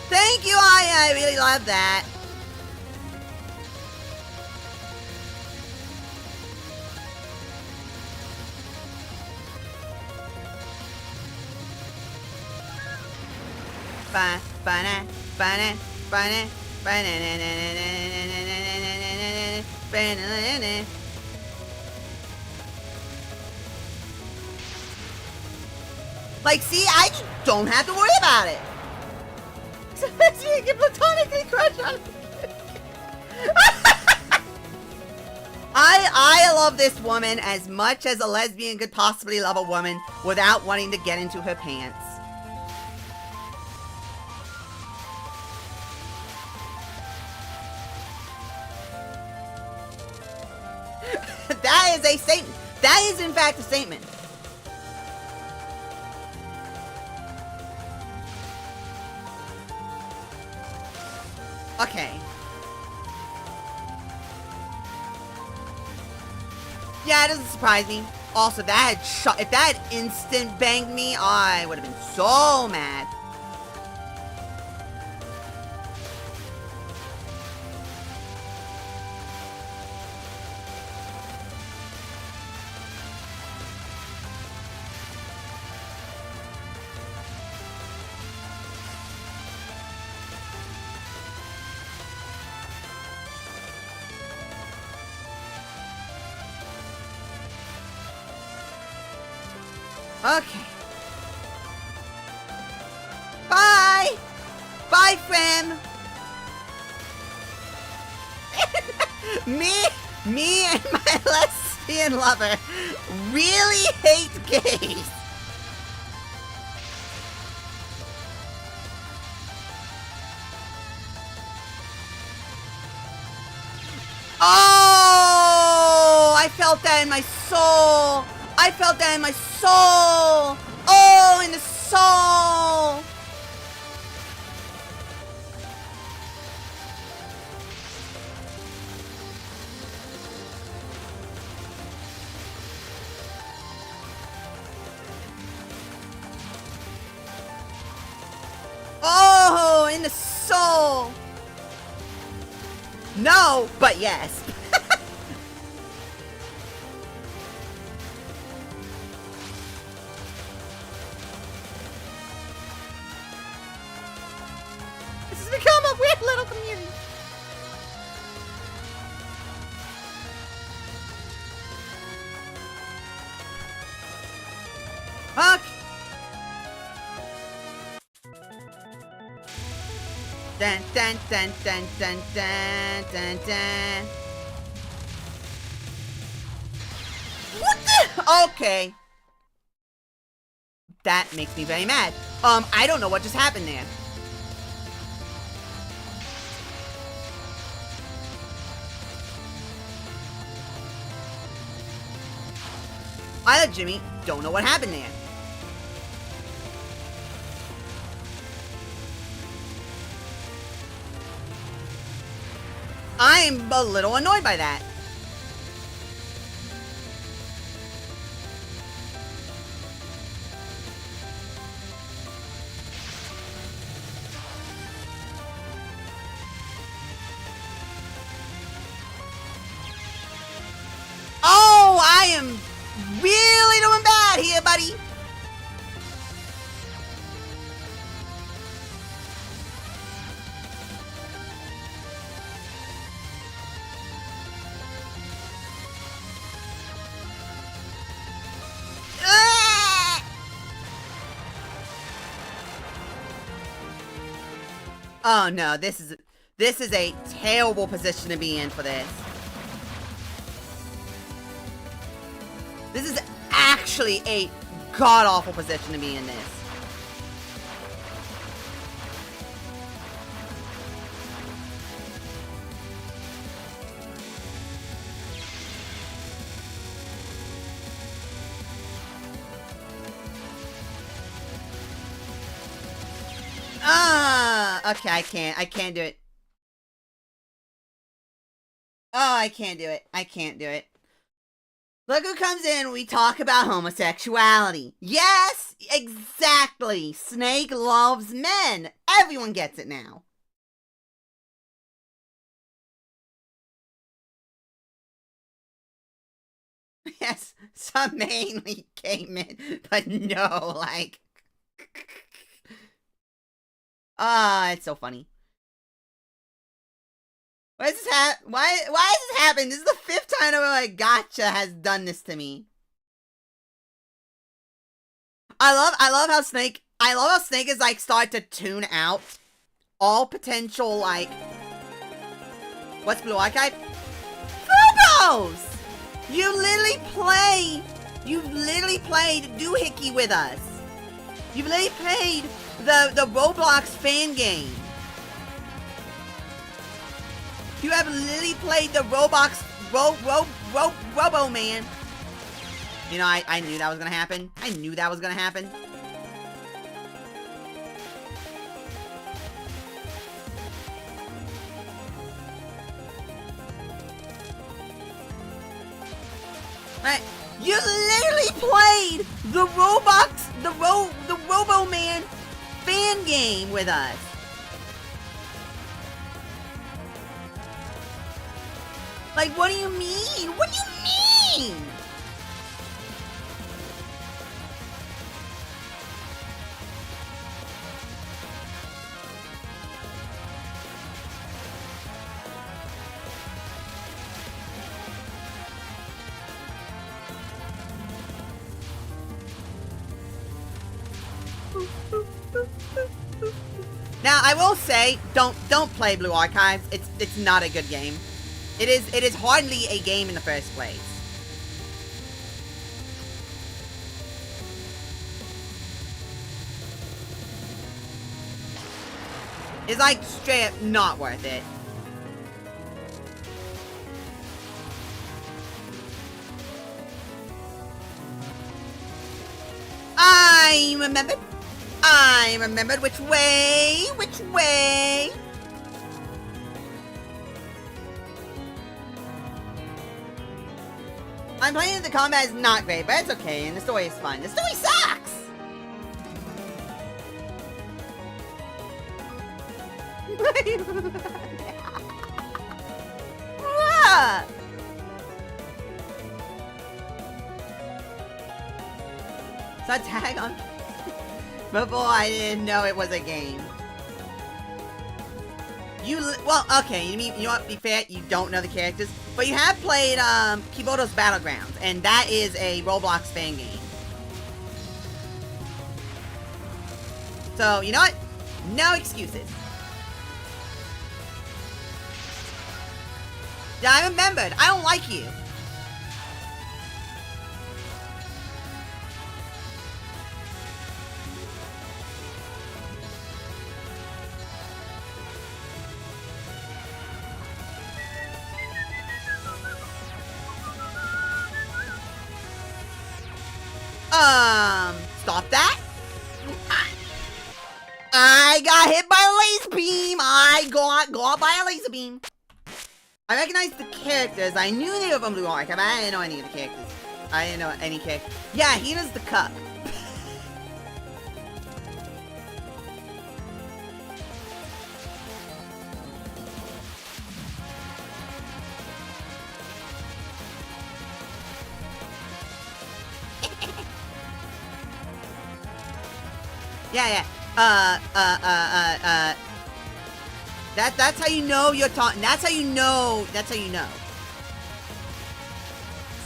A: Thank you, I really love that. Like, see, I don't have to worry about it. Sometimes you can platonically crush on me. I love this woman as much as a lesbian could possibly love a woman without wanting to get into her pants. That is a statement. That is, in fact, a statement. Okay. Yeah, it doesn't surprise me. Also, if that had instant banged me, I would have been so mad. Okay. Bye! Bye, friend! Me and my lesbian lover really hate gays. Oh! I felt that in my soul! I felt that in my soul! Oh, in the soul! Oh, in the soul! No, but yes. Become a weird little community. Okay. Dun dun dun dun dun dun dun dun. What the? Okay. That makes me very mad. I don't know what just happened there. I legitimately don't know what happened there. I'm a little annoyed by that. Oh, I am really doing bad here, buddy. Oh no, this is a terrible position to be in for this. This is actually a god-awful position to be in this. Okay, I can't do it. Oh, I can't do it. I can't do it. Look who comes in, we talk about homosexuality. Yes, exactly. Snake loves men. Everyone gets it now. Yes, some mainly gay men, but no, like... it's so funny. Why is this why is this happening? This is the 5th time that Gotcha has done this to me. I love how Snake is like start to tune out all potential like what's Blue Archive? Phobos! You literally played Doohickey with us. You've literally played the Roblox fan game. You have literally played the Roblox Robo Man. You know, I knew that was gonna happen. I knew that was gonna happen. Right. You literally played the Robo Man fan game with us. Like, what do you mean? What do you mean? Now, I will say, don't play Blue Archives. It's not a good game. It is hardly a game in the first place. It's like straight up not worth it. I remembered which way. I'm playing the combat is not great, but it's okay, and the story is fun. The story sucks! So tag on before I didn't know it was a game. Well, okay, you know what, be fair, you don't know the characters, but you have played, Kiboto's Battlegrounds, and that is a Roblox fan game. So, you know what? No excuses. Yeah, I remembered. I don't like you. Stop that. I got hit by a laser beam. I got by a laser beam. I recognized the characters. I knew they were from Blue Archive, but I didn't know any of the characters. I didn't know any character. Yeah, he does the cup. Yeah. That's how you know you're talking. That's how you know. That's how you know.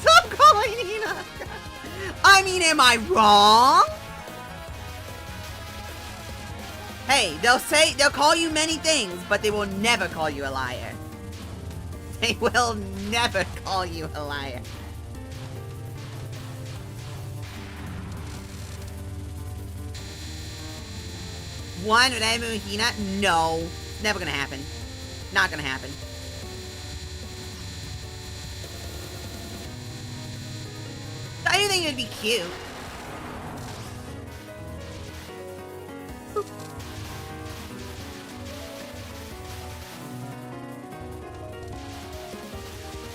A: Stop calling Nina. I mean, am I wrong? Hey, they'll call you many things, but they will never call you a liar. They will never call you a liar. One with Emu and Hina? No. Never gonna happen. Not gonna happen. I didn't think it'd be cute.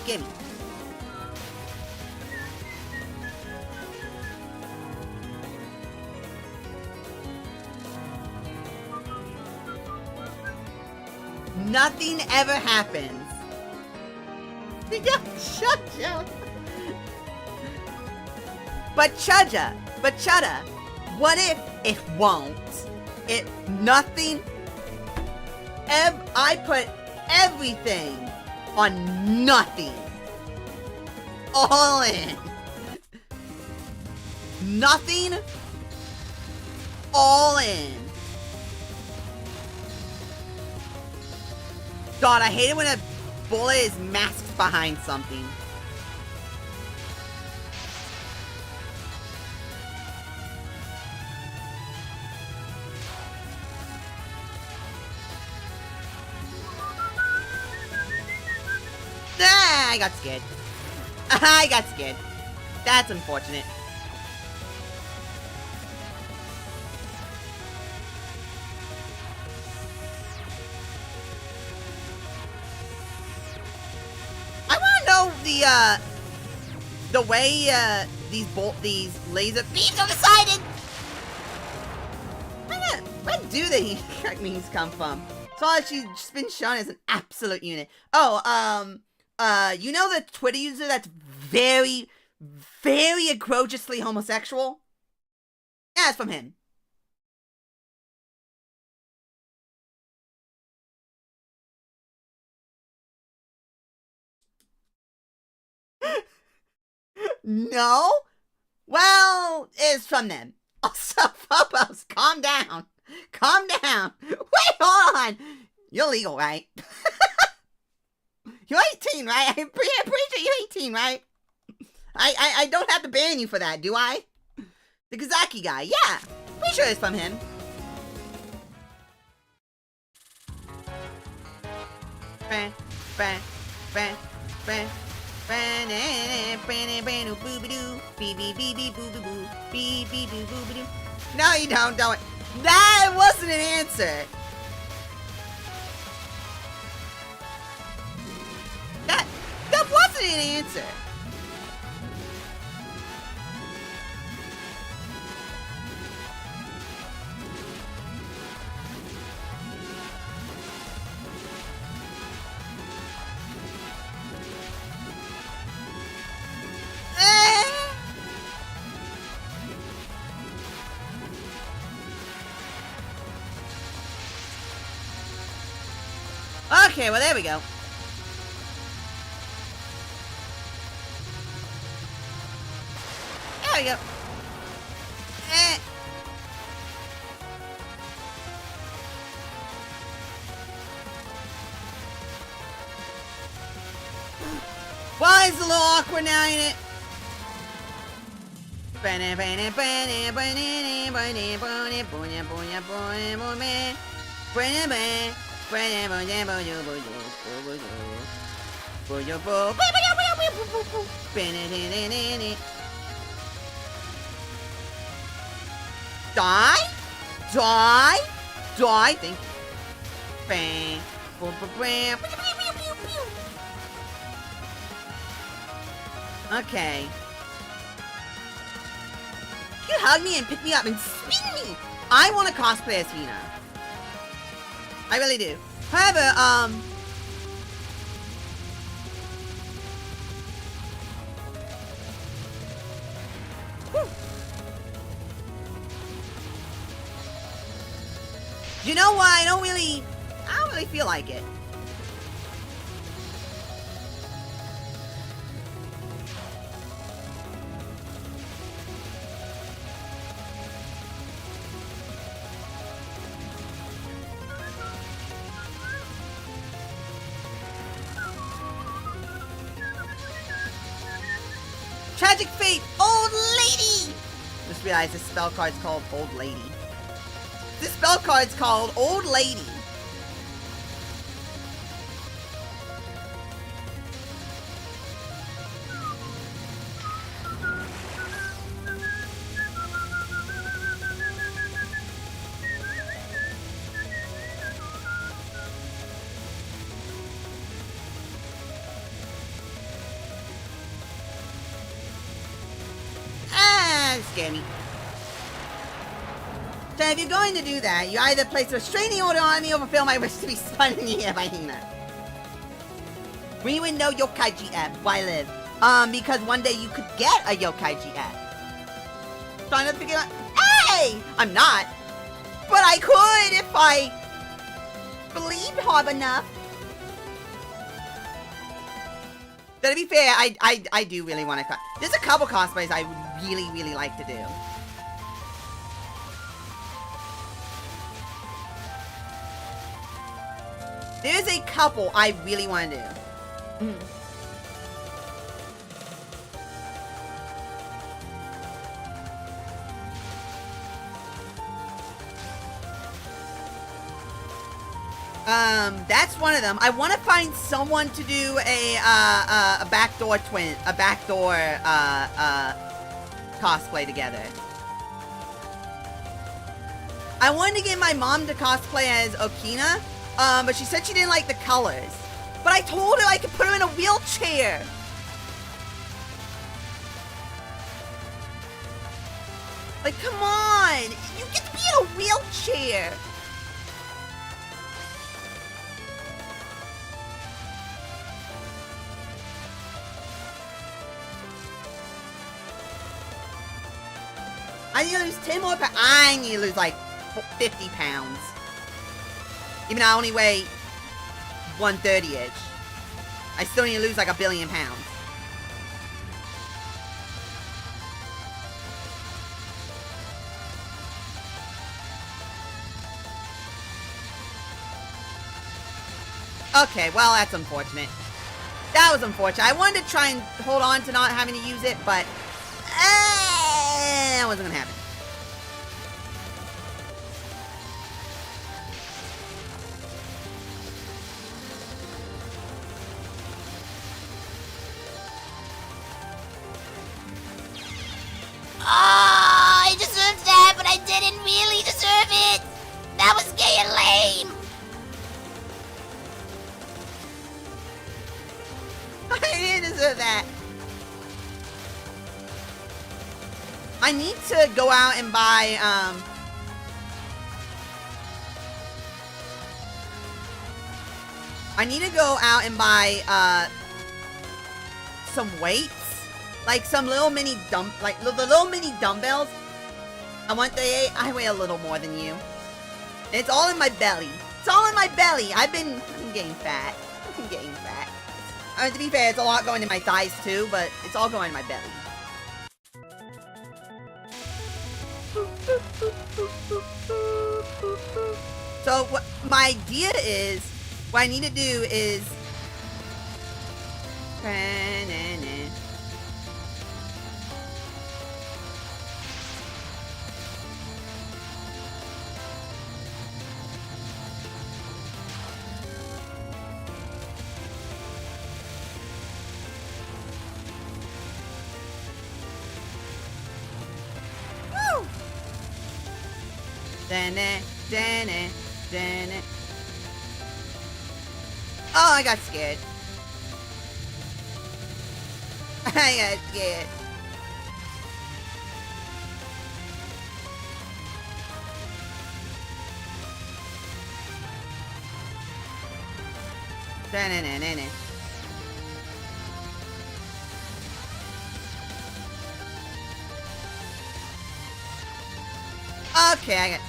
A: Gimme. Nothing ever happens. Shut up. But Chudda, what if it won't? Nothing. I put everything on nothing. All in. Nothing. All in. God, I hate it when a bullet is masked behind something. Ah, I got scared. I got scared. That's unfortunate. The way these laser beams are decided. Where do these come from? So she's been shown as an absolute unit. Oh, you know the Twitter user that's very, very egregiously homosexual? Yeah, it's from him. No? Well, it's from them. Also, Phobos, calm down. Calm down. Wait, hold on. You're legal, right? You're 18, right? I'm pretty sure you're 18, right? I don't have to ban you for that, do I? The Kazaki guy, yeah. Pretty sure it's from him. No, you don't. That wasn't an answer. That wasn't an answer. Okay, well, there we go. There we go. Why is it a little awkward now, ain't it? Die! Thank you. Okay. You hug me and pick me up and spin me. I want to cosplay as Hina. I really do. However, you know what? I don't really feel like it. Tragic fate, old lady! Just realized this spell card's called Old Lady. This spell card's called Old Lady. Scare me. So if you're going to do that, you either place a restraining order on me or fulfill my wish to be spun in the air by Hina. When you would know Yokai GF, why live? Because one day you could get a Yokai GF. Trying to figure out. Hey! I'm not. But I could if I believed hard enough. But to be fair, I do really want to. There's a couple cosplays I would really like to do. There's a couple I really want to do. That's one of them. I want to find someone to do a backdoor cosplay together. I wanted to get my mom to cosplay as Okina, but she said she didn't like the colors. But I told her I could put her in a wheelchair. Like, come on! You get to be in a wheelchair! I need to lose 10 more pounds. I need to lose like 50 pounds. Even though I only weigh 130-ish. I still need to lose like 1 billion pounds. Okay, well, that's unfortunate. That was unfortunate. I wanted to try and hold on to not having to use it, but that wasn't gonna happen.
B: Oh, I deserved that, but I didn't really deserve it. That was gay and lame.
A: I didn't deserve that. I need to go out and buy, I need to go out and buy, some weights. Like some little mini the little mini dumbbells. I weigh a little more than you. And it's all in my belly. It's all in my belly. I'm getting fat. I'm getting fat. I mean, to be fair, it's a lot going to my thighs too, but it's all going to my belly. So what my idea is, what I need to do is Oh, I got scared. I got scared. Da-na-na-na-na. Okay, I got...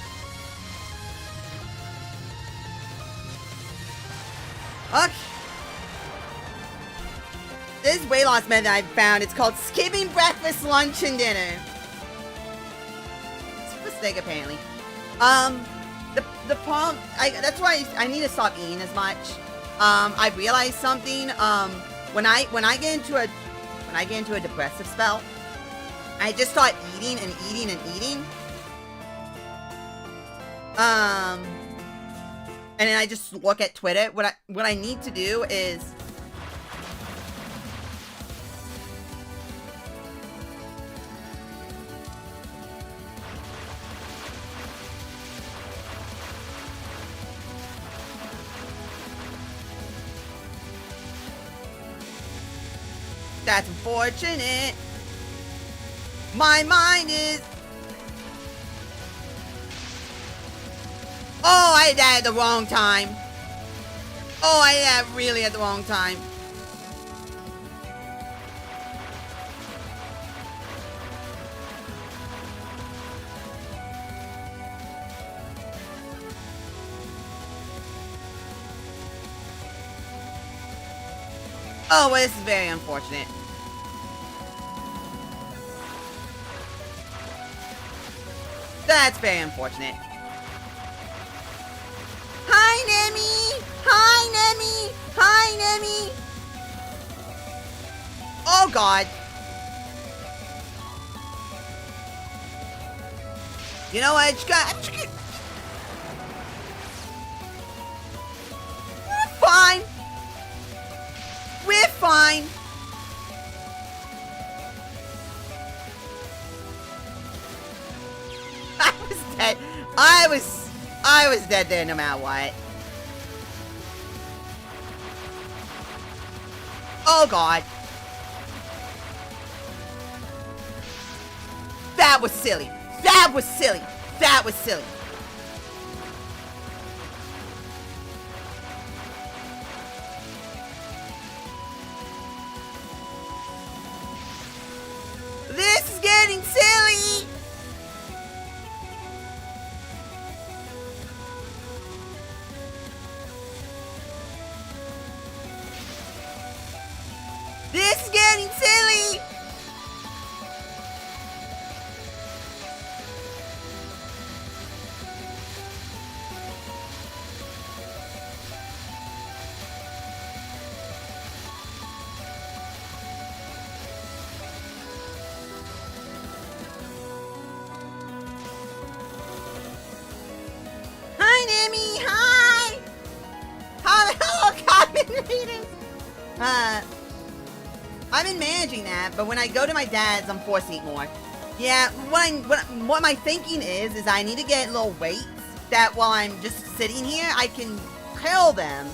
A: Okay. This weight loss method I found, it's called skipping breakfast, lunch, and dinner. It's a mistake, apparently. The problem, that's why I need to stop eating as much. I realized something, when I get into a depressive spell, I just start eating and eating and eating. And then I just look at Twitter. What I need to do is... That's unfortunate. My mind is... Oh, I did that at the wrong time. Oh, I did that really at the wrong time. Oh, well, this is very unfortunate. That's very unfortunate. Hi, Nemi! Hi, Nemi! Hi, Nemi! Oh, God. You know what? We're fine. We're fine. I was dead. I was dead there no matter what. Oh, God. That was silly. That was silly. That was silly. This is getting silly. This is getting silly. Hi, Nemi. Hi. Hello, comment readers. I've been managing that, but when I go to my dad's, I'm forced to eat more. Yeah, what my thinking is I need to get little weights that while I'm just sitting here, I can kill them.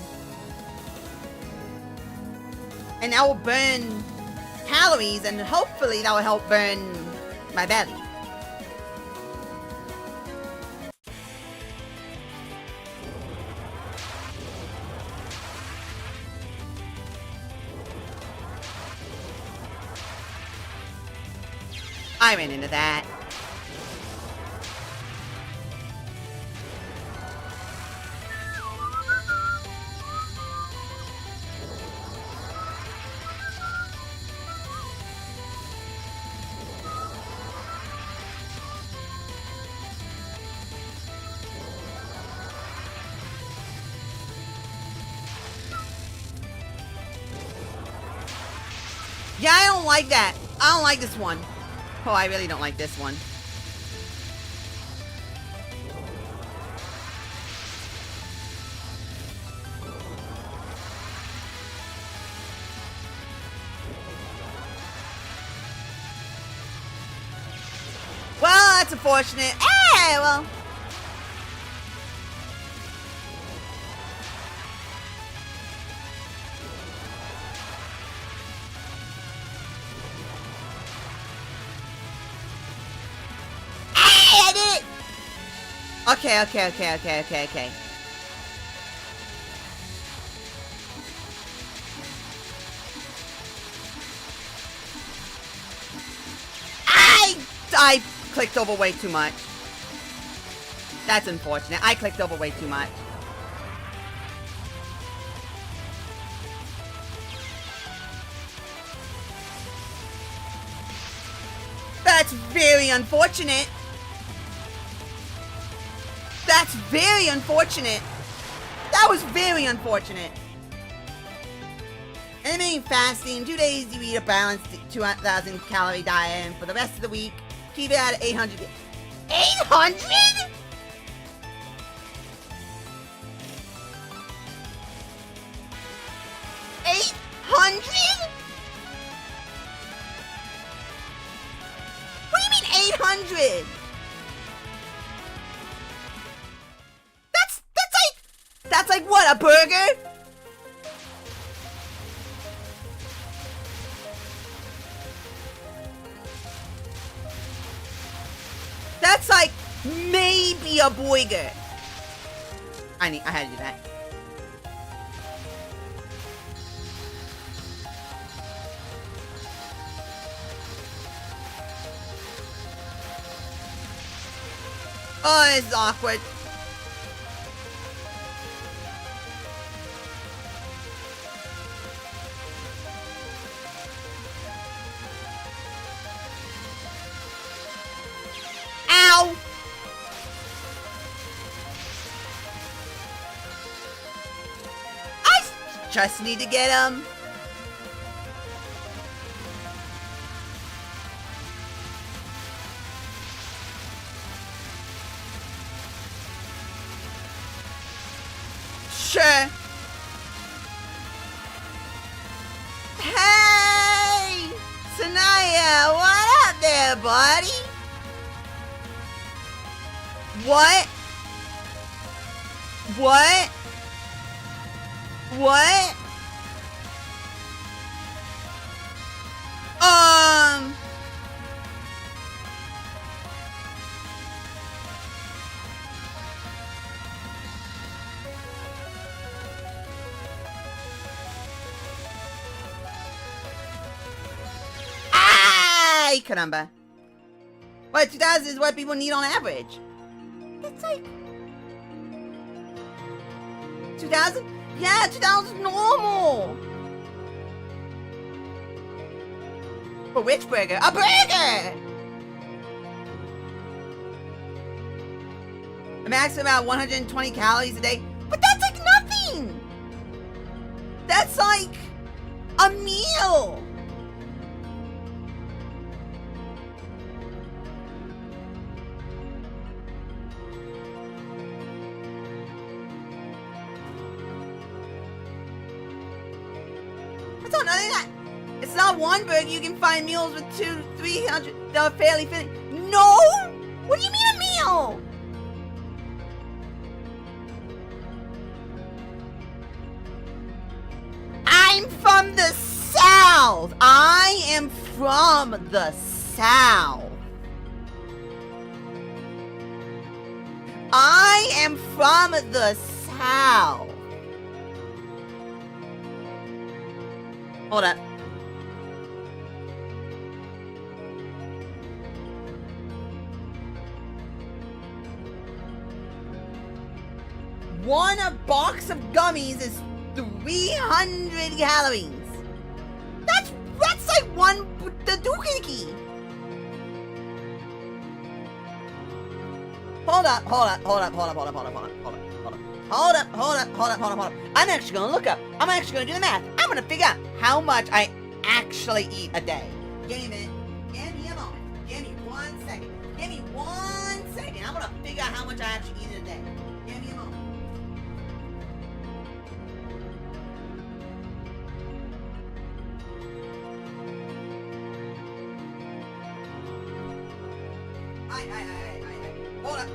A: And that will burn calories, and hopefully that will help burn my belly. I ran into that. Yeah, I don't like that. I don't like this one. Oh, I really don't like this one. Well, that's unfortunate. Hey, well. Okay. I clicked over way too much. That's unfortunate. I clicked over way too much. That's very unfortunate. That's very unfortunate. That was very unfortunate. Intermittent fasting, 2 days you eat a balanced 2,000 calorie diet, and for the rest of the week, keep it at 800. 800? What do you mean 800? That's like what, a burger? That's like maybe a burger. I had to do that. Oh, it's awkward. Ow! I just need to get him. Sure. Hey! Sanaya, what up there, buddy? What? What? What? Ay, caramba. What, 2,000 is what people need on average? That's like 2,000? Yeah, 2,000 is normal. For which burger? A burger! A max of about 120 calories a day. But that's like nothing! That's like a meal! That's not nothing. It's not one burger. You can find meals with 200, 300 that are fairly filling. No! What do you mean a meal? I'm from the South. I am from the South. I am from the South. Hold up. One box of gummies is 300 calories. That's like one the doohickey. Hold up. I'm actually gonna look up. I'm actually gonna do the math. I'm gonna figure out how much I actually eat a day. Give me a minute. Give me a moment. Give me 1 second. Give me 1 second. I'm gonna figure out how much I actually eat in a day. Give me a moment. Hold up.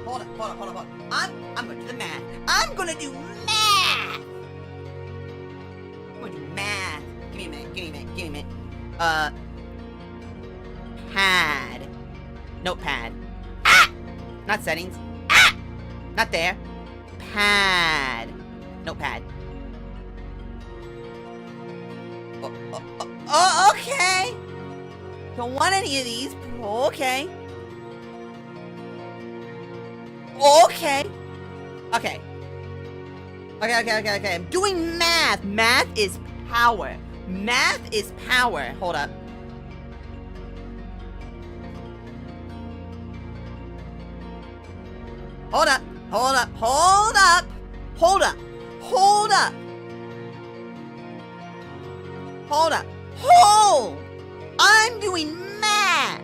A: I'm gonna do the math. I'm gonna do math. I'm gonna do math. Give me a minute. Pad. Notepad. Ah! Not settings. Ah! Not there. Pad. Notepad. Oh, okay. Don't want any of these. Okay. Okay. Okay. Okay. I'm doing math. Math is power. Math is power. Hold up. Hold up. Hold up. Hold up. Hold up. Hold up. Hold up. Hold. I'm doing math.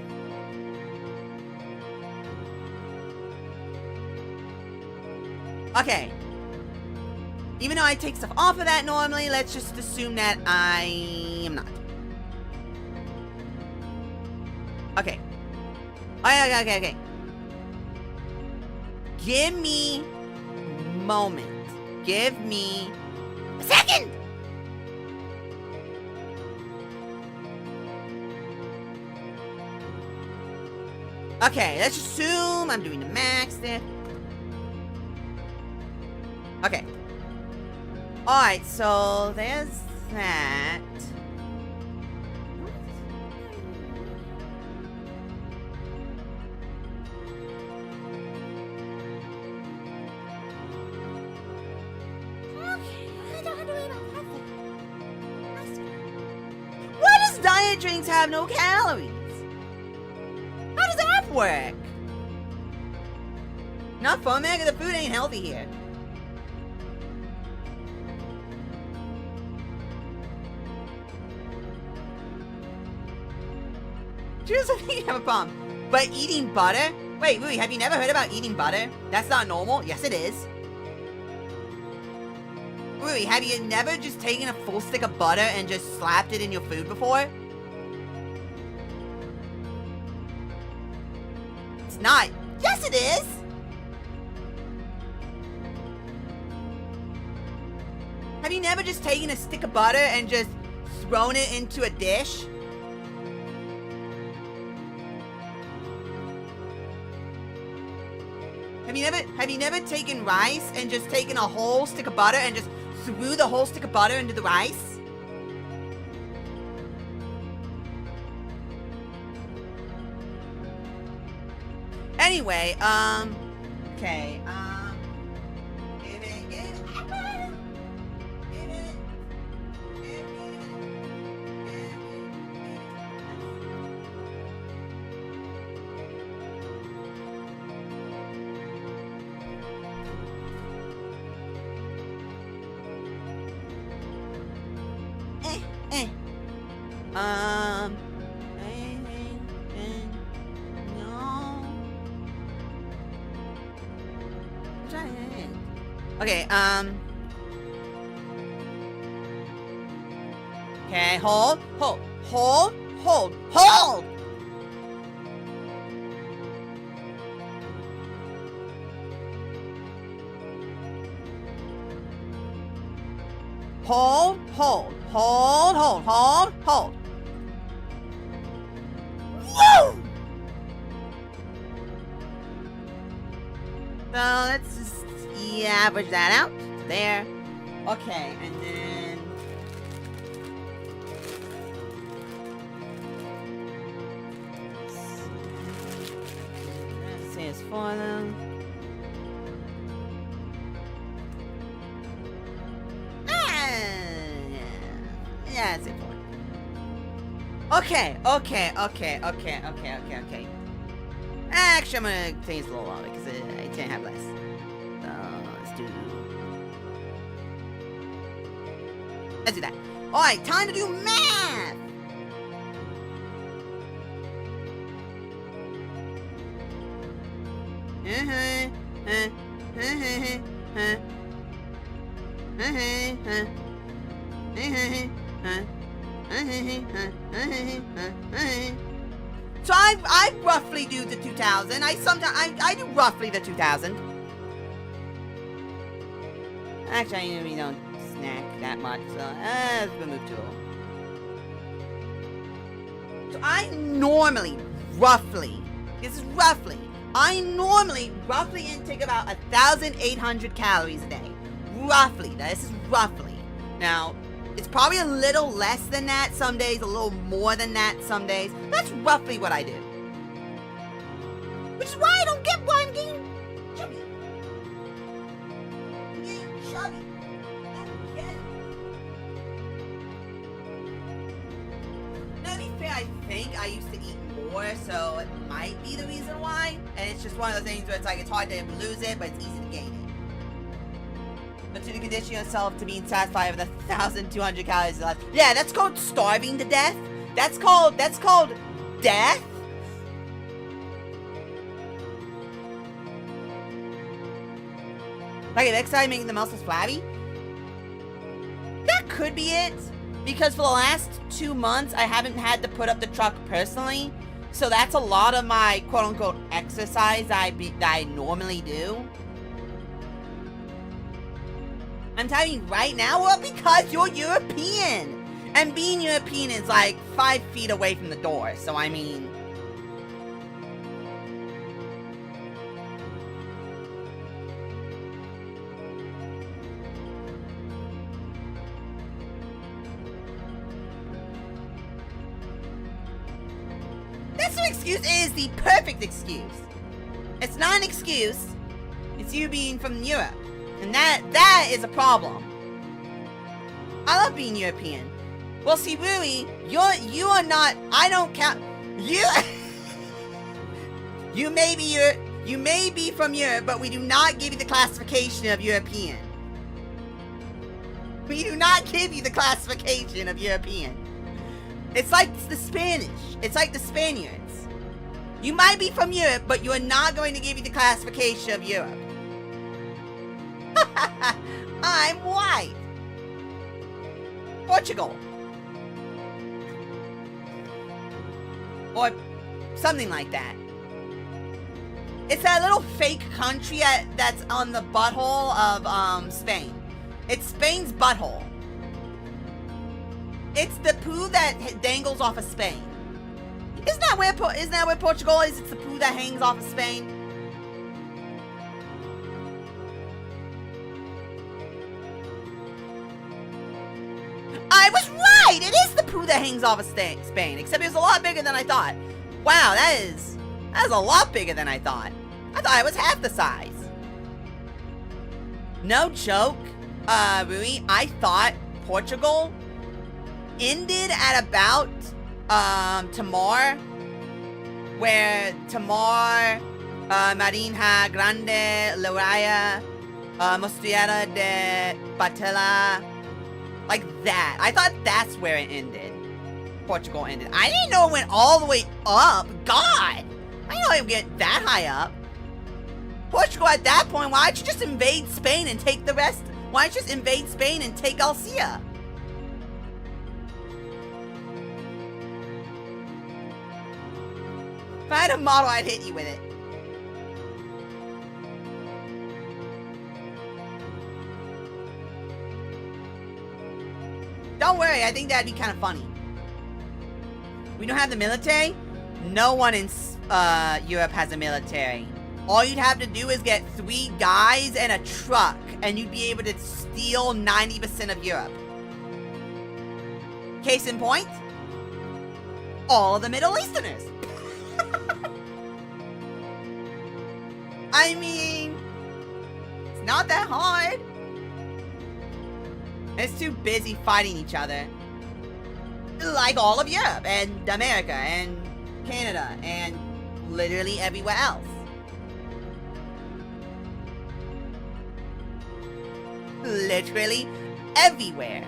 A: Okay. Even though I take stuff off of that normally, let's just assume that I am not. Okay. Okay. Give me a moment. Give me a second. Okay, let's assume I'm doing the max there. Okay. Alright, so there's that. Why does diet drinks have no calories? How does that work? Not fun, man, 'cause the food ain't healthy here. Just I think you have a problem. But eating butter? Wait, have you never heard about eating butter? That's not normal? Yes, it is. Wait, have you never just taken a full stick of butter and just slapped it in your food before? It's not. Yes, it is. Have you never just taken a stick of butter and just thrown it into a dish? Have you never taken rice and just taken a whole stick of butter and just threw the whole stick of butter into the rice? Anyway, okay, okay, okay, hold. Hold. Woo! So let's just average that out. There. Okay, and then let's see it's for them. Yeah, that's it for it. Okay. Actually, I'm gonna change a little longer because I can't have less. Let's do that. Alright, time to do math! So I roughly do the 2000. I do roughly the 2000. Actually, I really don't snack that much, so let's move to it. So I normally, roughly, I normally roughly intake about 1,800 calories a day. Roughly. This is roughly. Now, it's probably a little less than that some days, a little more than that some days. That's roughly what I do. Which is why I don't get why I'm getting chubby. I'm getting chubby. I don't get it. Now, to be fair, I think I used to eat more, so it might be the reason why. And it's just one of those things where it's like it's hard to lose it, but it's easy to gain it. But to condition yourself to being satisfied with 1,200 calories left. Yeah, that's called starving to death. That's called death. Like, next time making the muscles flabby? That could be it. Because for the last 2 months, I haven't had to put up the truck personally. So that's a lot of my quote-unquote exercise that I normally do. I'm telling you right now, well, because you're European. And being European is like 5 feet away from the door. So, I mean... This excuse is the perfect excuse. It's not an excuse. It's you being from Europe. And that is a problem. I love being European. Well, see, Rui, you are not. I don't count. You may be from Europe, but we do not give you the classification of European. We do not give you the classification of European. It's like the Spanish. It's like the Spaniards. You might be from Europe, but you are not going to give you the classification of Europe. I'm white. Portugal. Or something like that. It's that little fake country that's on the butthole of Spain. It's Spain's butthole. It's the poo that dangles off of Spain. Isn't that where Portugal is? It's the poo that hangs off of Spain. I was right! It is the poo that hangs off of Spain, except it was a lot bigger than I thought. Wow, that is a lot bigger than I thought. I thought it was half the size. No joke, Rui, I thought Portugal ended at about Timor, where Timor, Marinha Grande, Lauraya, Mostriera de Batella, like that. I thought that's where it ended. Portugal ended. I didn't know it went all the way up. God! I didn't know it would get that high up. Portugal at that point, why don't you just invade Spain and take the rest? Why don't you just invade Spain and take Alcia? If I had a model, I'd hit you with it. Don't worry, I think that'd be kind of funny. We don't have the military? No one in Europe has a military. All you'd have to do is get 3 guys and a truck, and you'd be able to steal 90% of Europe. Case in point, all of the Middle Easterners. I mean, it's not that hard. It's too busy fighting each other. Like all of Europe, and America, and Canada, and literally everywhere else. Literally everywhere.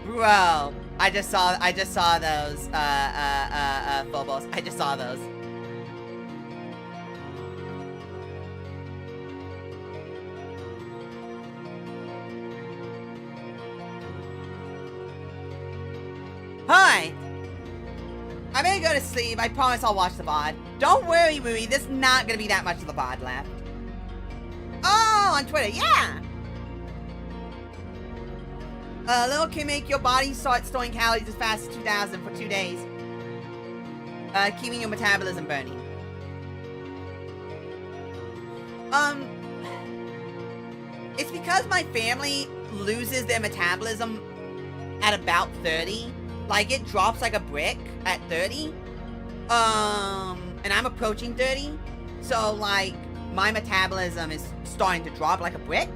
A: Bro, I just saw those, Phobos. I just saw those. Alright. I better go to sleep. I promise I'll watch the VOD. Don't worry, Rui. There's not gonna be that much of the VOD left. Oh, on Twitter, yeah. Little can make your body start storing calories as fast as 2,000 for 2 days. Keeping your metabolism burning. It's because my family loses their metabolism at about 30. Like, it drops like a brick at 30. And I'm approaching 30. So, like, my metabolism is starting to drop like a brick.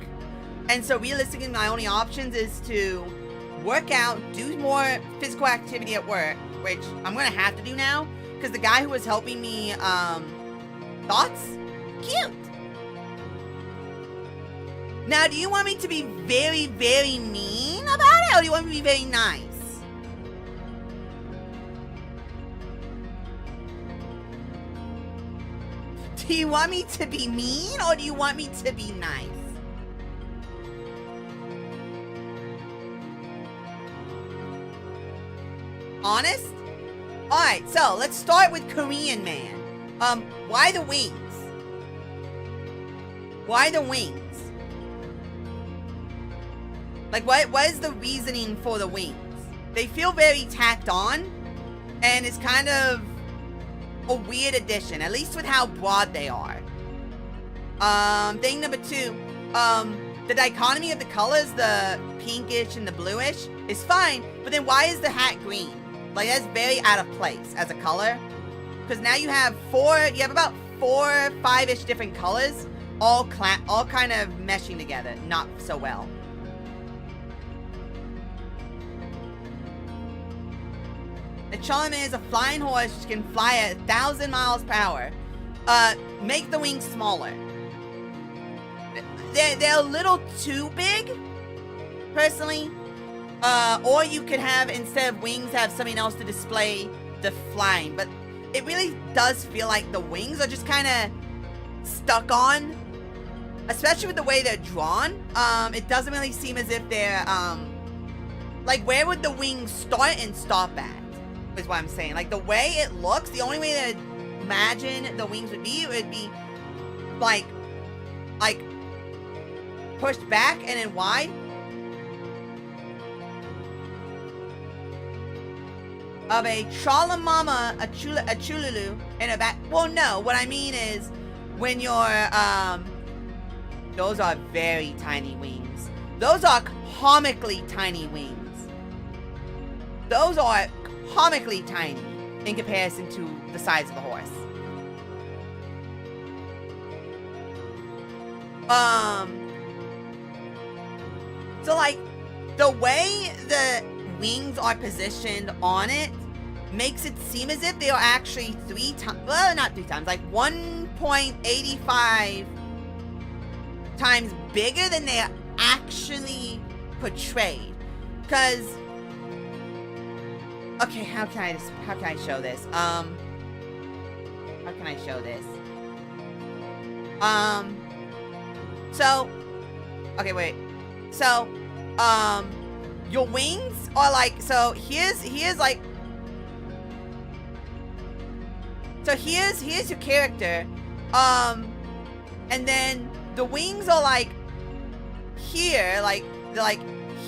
A: And so, realistically, my only options is to work out, do more physical activity at work, which I'm gonna have to do now, because the guy who was helping me, thoughts? Cute! Now, do you want me to be very, very mean about it, or do you want me to be very nice? Do you want me to be mean, or do you want me to be nice? Honest? Alright, so let's start with Korean man. Why the wings? Why the wings? Like, what is the reasoning for the wings? They feel very tacked on, and it's kind of a weird addition, at least with how broad they are. Thing number 2, the dichotomy of the colors, the pinkish and the bluish, is fine, but then why is the hat green? Like, that's very out of place as a color. Because now you have about 4 or 5-ish different colors, all kind of meshing together, not so well. The Charlemagne is a flying horse which can fly at 1,000 miles per hour. Make the wings smaller. They're a little too big, personally. Or you could have, instead of wings, have something else to display the flying. But it really does feel like the wings are just kind of stuck on. Especially with the way they're drawn. It doesn't really seem as if they're, like, where would the wings start and stop at? Is what I'm saying. Like, the way it looks, the only way to imagine the wings would be like pushed back and then wide. Of a Chalamama, a Chululu, and a back. Well, no, what I mean is when you're, those are very tiny wings. Those are comically tiny wings. Those are comically tiny in comparison to the size of the horse. So, like, the way the wings are positioned on it makes it seem as if they are actually 3 times, well, not 3 times, like 1.85 times bigger than they are actually portrayed. Because, okay, how can I show this? How can I show this? So, okay, wait. So, your wings are like, so here's like, so here's your character, and then the wings are like here, like, they're like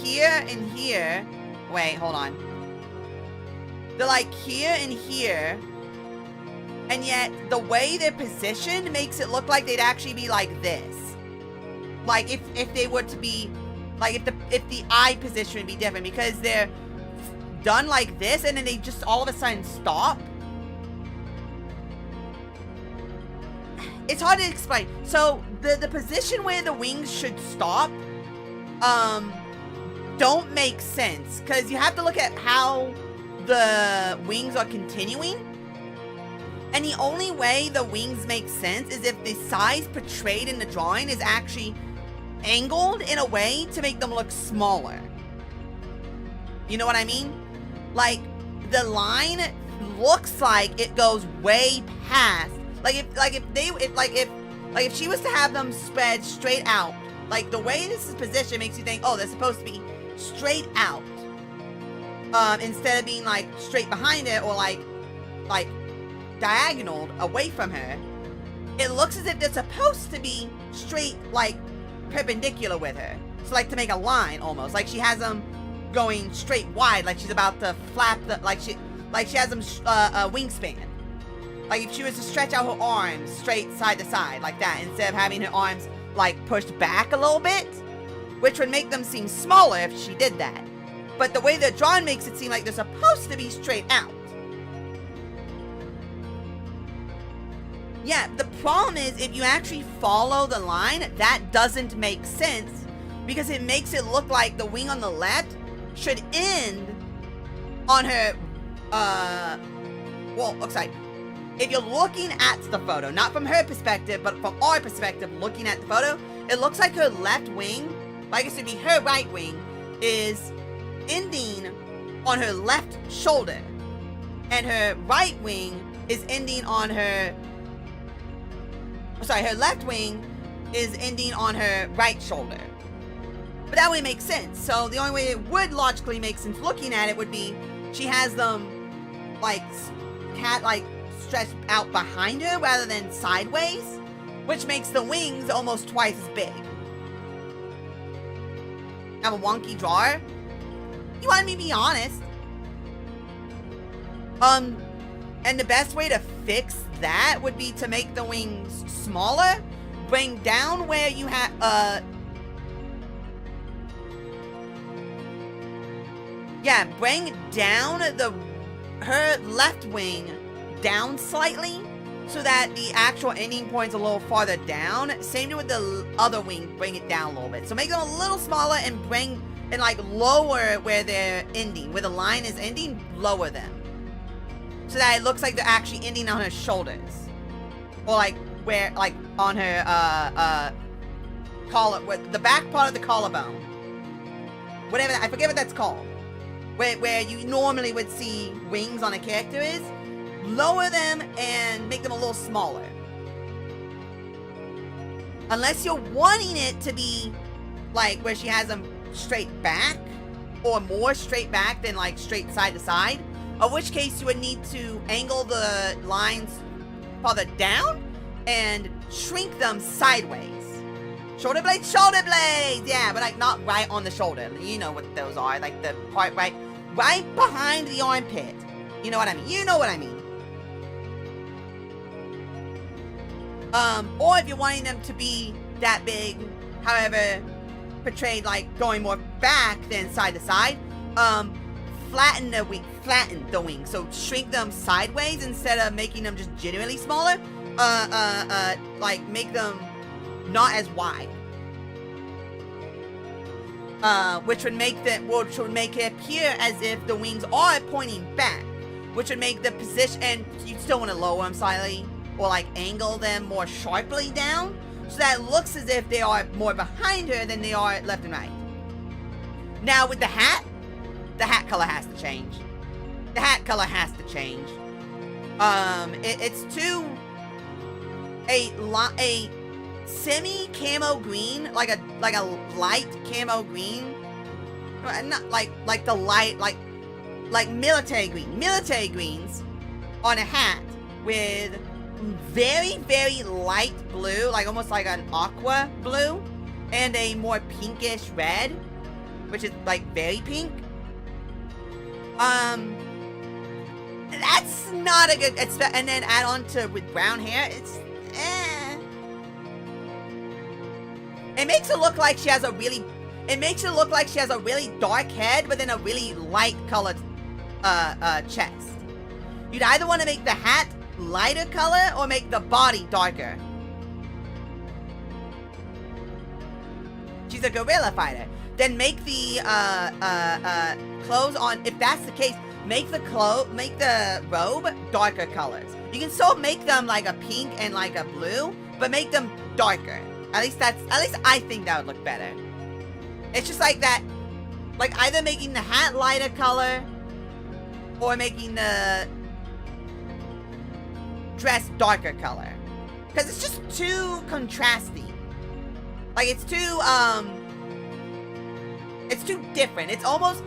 A: here and here. Wait, hold on. They're like here and here, and yet the way they're positioned makes it look like they'd actually be like this. Like, if they were to be, like, if the eye position would be different, because they're done like this and then they just all of a sudden stop. It's hard to explain. So the position where the wings should stop don't make sense, because you have to look at how the wings are continuing, and the only way the wings make sense is if the size portrayed in the drawing is actually angled in a way to make them look smaller. You know what I mean? Like, the line looks like it goes way past. If she was to have them spread straight out, like the way this is positioned makes you think, oh, they're supposed to be straight out, instead of being like straight behind it, or like like, diagonal away from her, it looks as if they're supposed to be straight, like, perpendicular with her. So, like, to make a line, almost. Like, she has them going straight wide, like she's about to flap the, like she has them, wingspan. Like, if she was to stretch out her arms straight side to side, like that, instead of having her arms, like, pushed back a little bit, which would make them seem smaller if she did that. But the way they're drawn makes it seem like they're supposed to be straight out. Yeah, the problem is, if you actually follow the line, that doesn't make sense, because it makes it look like the wing on the left should end on her, well, looks like, if you're looking at the photo, not from her perspective, but from our perspective, looking at the photo, it looks like her left wing, I guess it'd be her right wing, is ending on her left shoulder, and her right wing is ending on her, sorry, her left wing is ending on her right shoulder. But that way it makes sense. So the only way it would logically make sense looking at it would be she has them, like, stretched out behind her rather than sideways, which makes the wings almost twice as big. Have a wonky drawer? You want me to be honest? And the best way to fix that would be to make the wings smaller, bring down where you have, yeah, bring down her left wing down slightly so that the actual ending point's a little farther down. Same with the other wing, bring it down a little bit. So make them a little smaller and like lower where they're ending, where the line is ending, lower them. So that it looks like they're actually ending on her shoulders. Or like where, like on her, with the back part of the collarbone. Whatever, I forget what that's called. Where you normally would see wings on a character is, lower them and make them a little smaller. Unless you're wanting it to be like where she has them straight back, or more straight back than like straight side to side, in which case you would need to angle the lines farther down and shrink them sideways. Shoulder blades, yeah, but like not right on the shoulder. You know what those are, like the part right behind the armpit. You know what I mean? You know what I mean. Or if you're wanting them to be that big, however, portrayed like going more back than side to side, flatten the wing. So shrink them sideways instead of making them just generally smaller. Like make them not as wide. Which would make it appear as if the wings are pointing back, which would make the position, and you'd still want to lower them slightly, or like angle them more sharply down, so that it looks as if they are more behind her than they are left and right. Now with the hat color has to change. The hat color has to change. It's to a semi-camo green, like a light camo green, not like the light, like military green. Military greens on a hat with very, very light blue, like almost like an aqua blue, and a more pinkish red, which is like very pink. That's not a good, and then add on to with brown hair, it's It makes it look like she has a really dark head, but then a really light colored chest. You'd either want to make the hat lighter color or make the body darker. She's a guerrilla fighter. Then make the clothes on, if that's the case, make the robe darker colors. You can still make them like a pink and like a blue, but make them darker. At least I think that would look better. It's just like that, like either making the hat lighter color or making the dress darker color. Because it's just too contrasting. Like it's too different. It's almost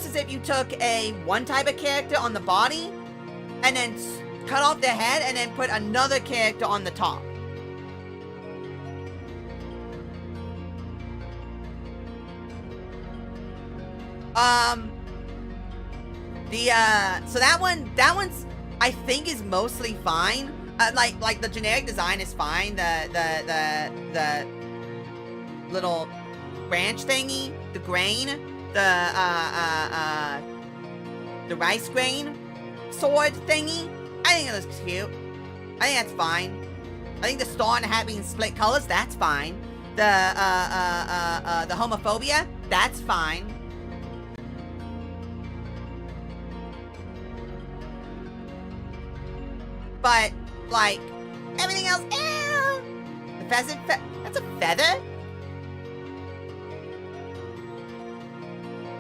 A: as if you took one type of character on the body and then cut off their head and then put another character on the top. So that one's I think is mostly fine. Like the generic design is fine. The little branch thingy, the grain, the rice grain sword thingy. I think it looks cute. I think that's fine. I think the star and the hat being split colors, that's fine. The homophobia, that's fine. But, like, everything else, the pheasant, that's a feather?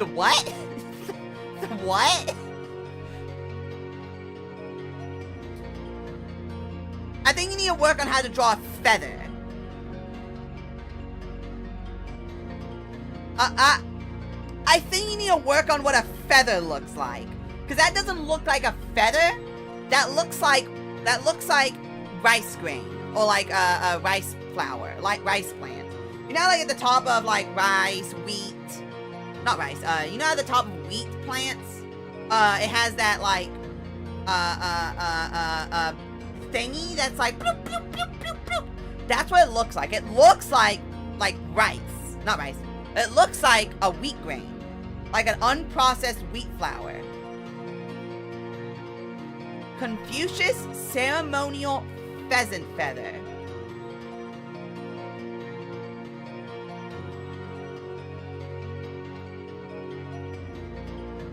A: The what? The what? I think you need to work on how to draw a feather. I think you need to work on what a feather looks like. Because that doesn't look like a feather. That looks like rice grain. Or like a rice flower. Like rice plant. You know, like at the top of like rice, wheat. Not rice. You know at the top of wheat plants? It has that like thingy that's like bloop, bloop, bloop, bloop, bloop. That's what it looks like. It looks like rice. Not rice. It looks like a wheat grain. Like an unprocessed wheat flour. Confucius ceremonial pheasant feather.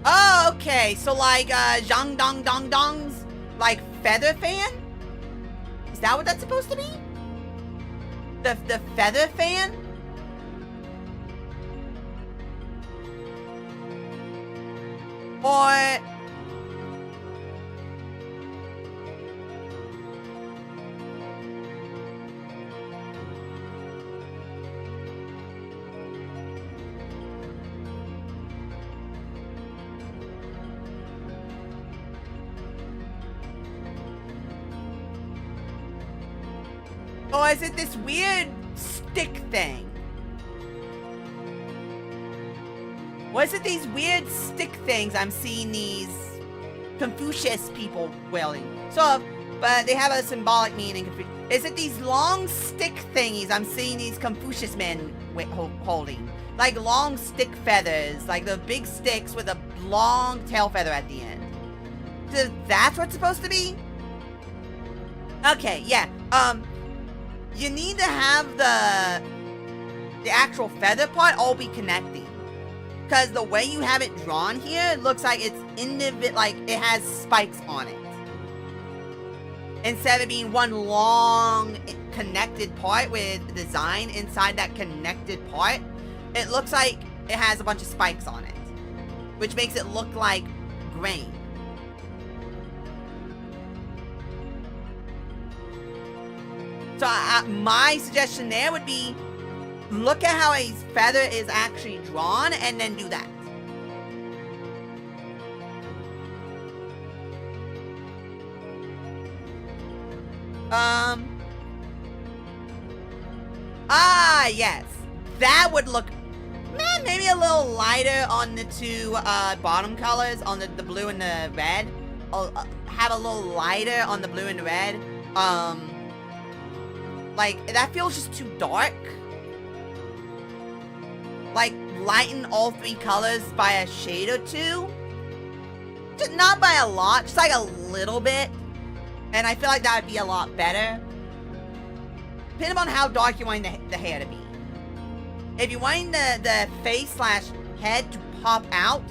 A: Oh, okay. So like Zhang Dong Dong Dong's like feather fan? Is that what that's supposed to be? The feather fan? Or or is it this weird stick thing? Or is it these weird stick things I'm seeing these Confucius people wielding? So, but they have a symbolic meaning. Is it these long stick thingies I'm seeing these Confucius men holding? Like long stick feathers, like the big sticks with a long tail feather at the end. So that's what's supposed to be? Okay, yeah. You need to have the actual feather part all be connecting. Because the way you have it drawn here, it looks like it's like it has spikes on it. Instead of being one long connected part with design inside that connected part, it looks like it has a bunch of spikes on it. Which makes it look like grain. So my suggestion there would be, look at how a feather is actually drawn and then do that. Yes. That would look, maybe a little lighter on the two bottom colors, on the blue and the red. Have a little lighter on the blue and the red. Like, that feels just too dark. Like, lighten all three colors by a shade or two. Just not by a lot, just like a little bit. And I feel like that would be a lot better. Depending on how dark you want the hair to be. If you want the face/head to pop out,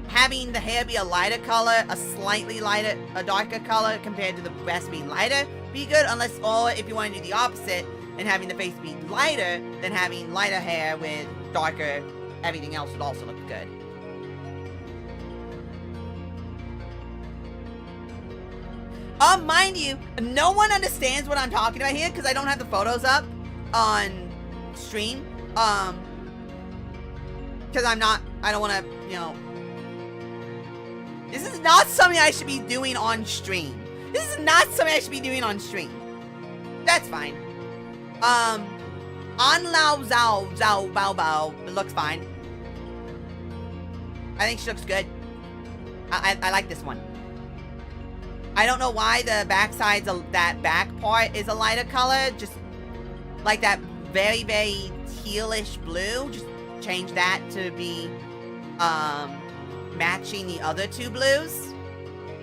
A: having the hair be a lighter color, a darker color compared to the rest being lighter, be good. Unless, or if you want to do the opposite and having the face be lighter, then having lighter hair with darker, everything else would also look good. Mind you, no one understands what I'm talking about here because I don't have the photos up on stream. Because I don't want to, This is not something I should be doing on stream. This is not something I should be doing on stream. That's fine. An Lao Zhao Zhao Bao Bao. It looks fine. I think she looks good. I like this one. I don't know why the backside's that back part is a lighter color. Just like that very, very tealish blue. Just change that to be matching the other two blues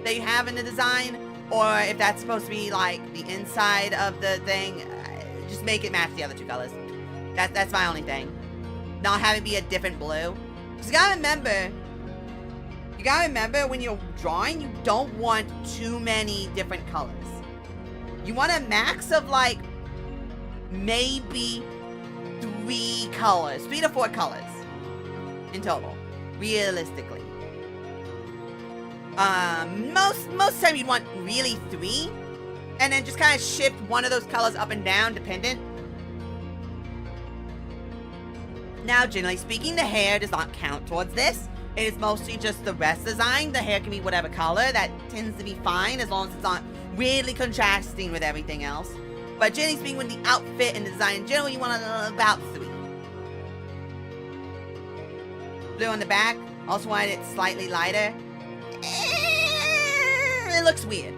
A: that you have in the design. Or if that's supposed to be like the inside of the thing, just make it match the other two colors. That's my only thing. Not having it be a different blue. Because you gotta remember when you're drawing, you don't want too many different colors. You want a max of like maybe 3 colors, 3 to 4 colors in total, realistically. Most time you'd want really 3, and then just kind of shift one of those colors up and down, dependent. Now, generally speaking, the hair does not count towards this. It is mostly just the rest design. The hair can be whatever color. That tends to be fine as long as it's not weirdly contrasting with everything else. But generally speaking, with the outfit and the design in general, you want about 3. Blue on the back. Also wanted it slightly lighter. It looks weird.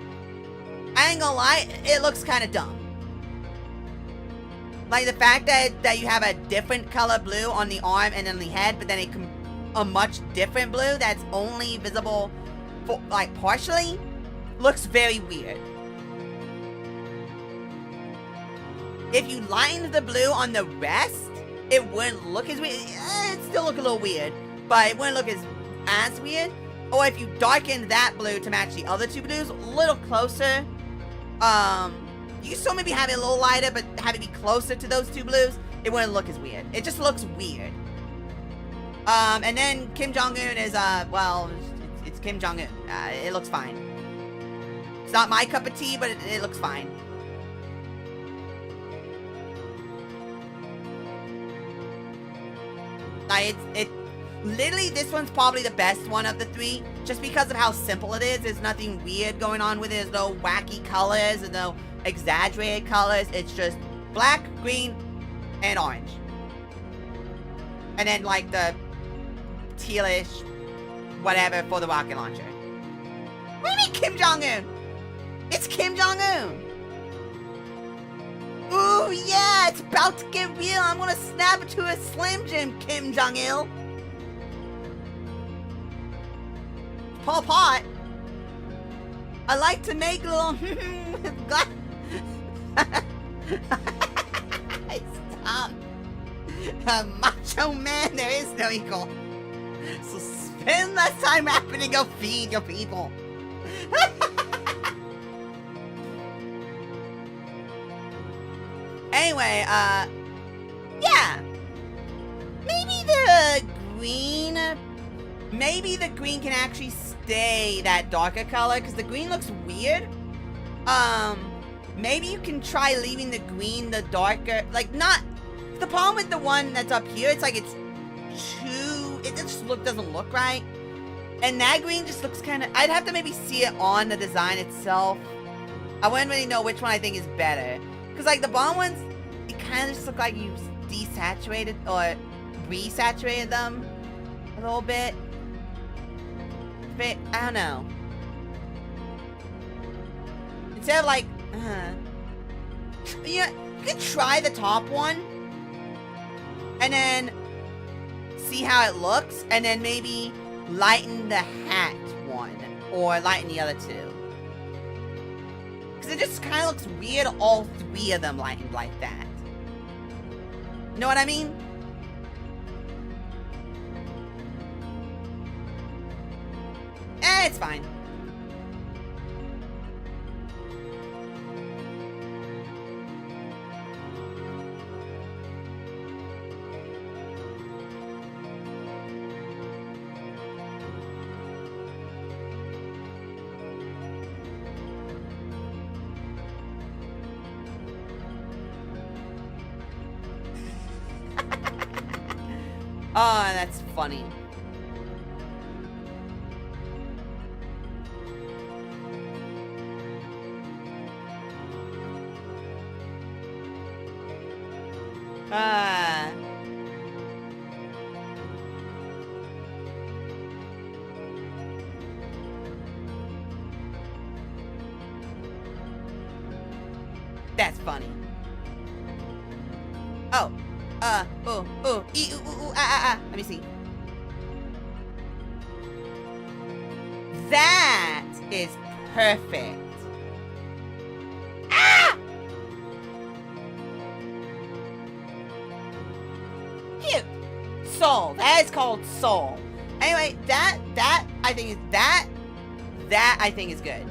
A: I ain't gonna lie, it looks kind of dumb. Like the fact that you have a different color blue on the arm and on the head, but then a much different blue that's only visible for like partially, looks very weird. If you lightened the blue on the rest, it wouldn't look as weird. It'd still look a little weird, but it wouldn't look as weird. Or if you darkened that blue to match the other two blues a little closer, you can still maybe have it a little lighter, but have it be closer to those two blues, it wouldn't look as weird. It just looks weird. And then Kim Jong-un is, well, it's Kim Jong-un. It looks fine. It's not my cup of tea, but it looks fine. Like, literally, this one's probably the best one of the 3, just because of how simple it is. There's nothing weird going on with it. There's no wacky colors, there's no exaggerated colors. It's just black, green, and orange. And then, like, the tealish whatever for the rocket launcher. What do you mean Kim Jong-un? It's Kim Jong-un. Ooh, yeah, it's about to get real. I'm gonna snap it to a Slim Jim, Kim Jong-il. Pol Pot. I like to make little with glass. Stop. Macho man, there is no equal. So spend less time rapping and go feed your people. Anyway, yeah. Maybe the green can actually stay that darker color, because the green looks weird. Maybe you can try leaving the green the darker, like not, the problem with the one that's up here, it's like it's too, it just doesn't look right. And that green just looks kind of, I'd have to maybe see it on the design itself. I wouldn't really know which one I think is better. Because like the bottom ones, it kind of just look like you desaturated or resaturated them a little bit. But I don't know. Instead of like, you could try the top one and then see how it looks, and then maybe lighten the hat one or lighten the other two. Because it just kind of looks weird, all 3 of them lightened like that. You know what I mean? It's fine. Oh, that's funny. Ah. That's funny. Oh. Let me see. That is perfect. Ah! Cute. Soul. That is called soul. Anyway, that I think is good.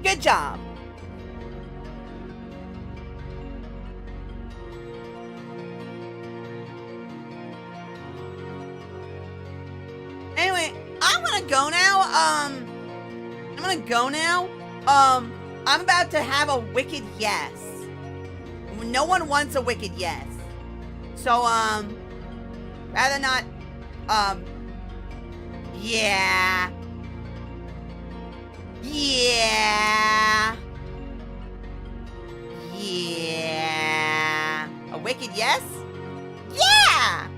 A: Good job. Anyway, I'm gonna go now. I'm about to have a wicked yes. No one wants a wicked yes. So, rather not, yeah. Yeah. Yeah. A wicked yes? Yeah!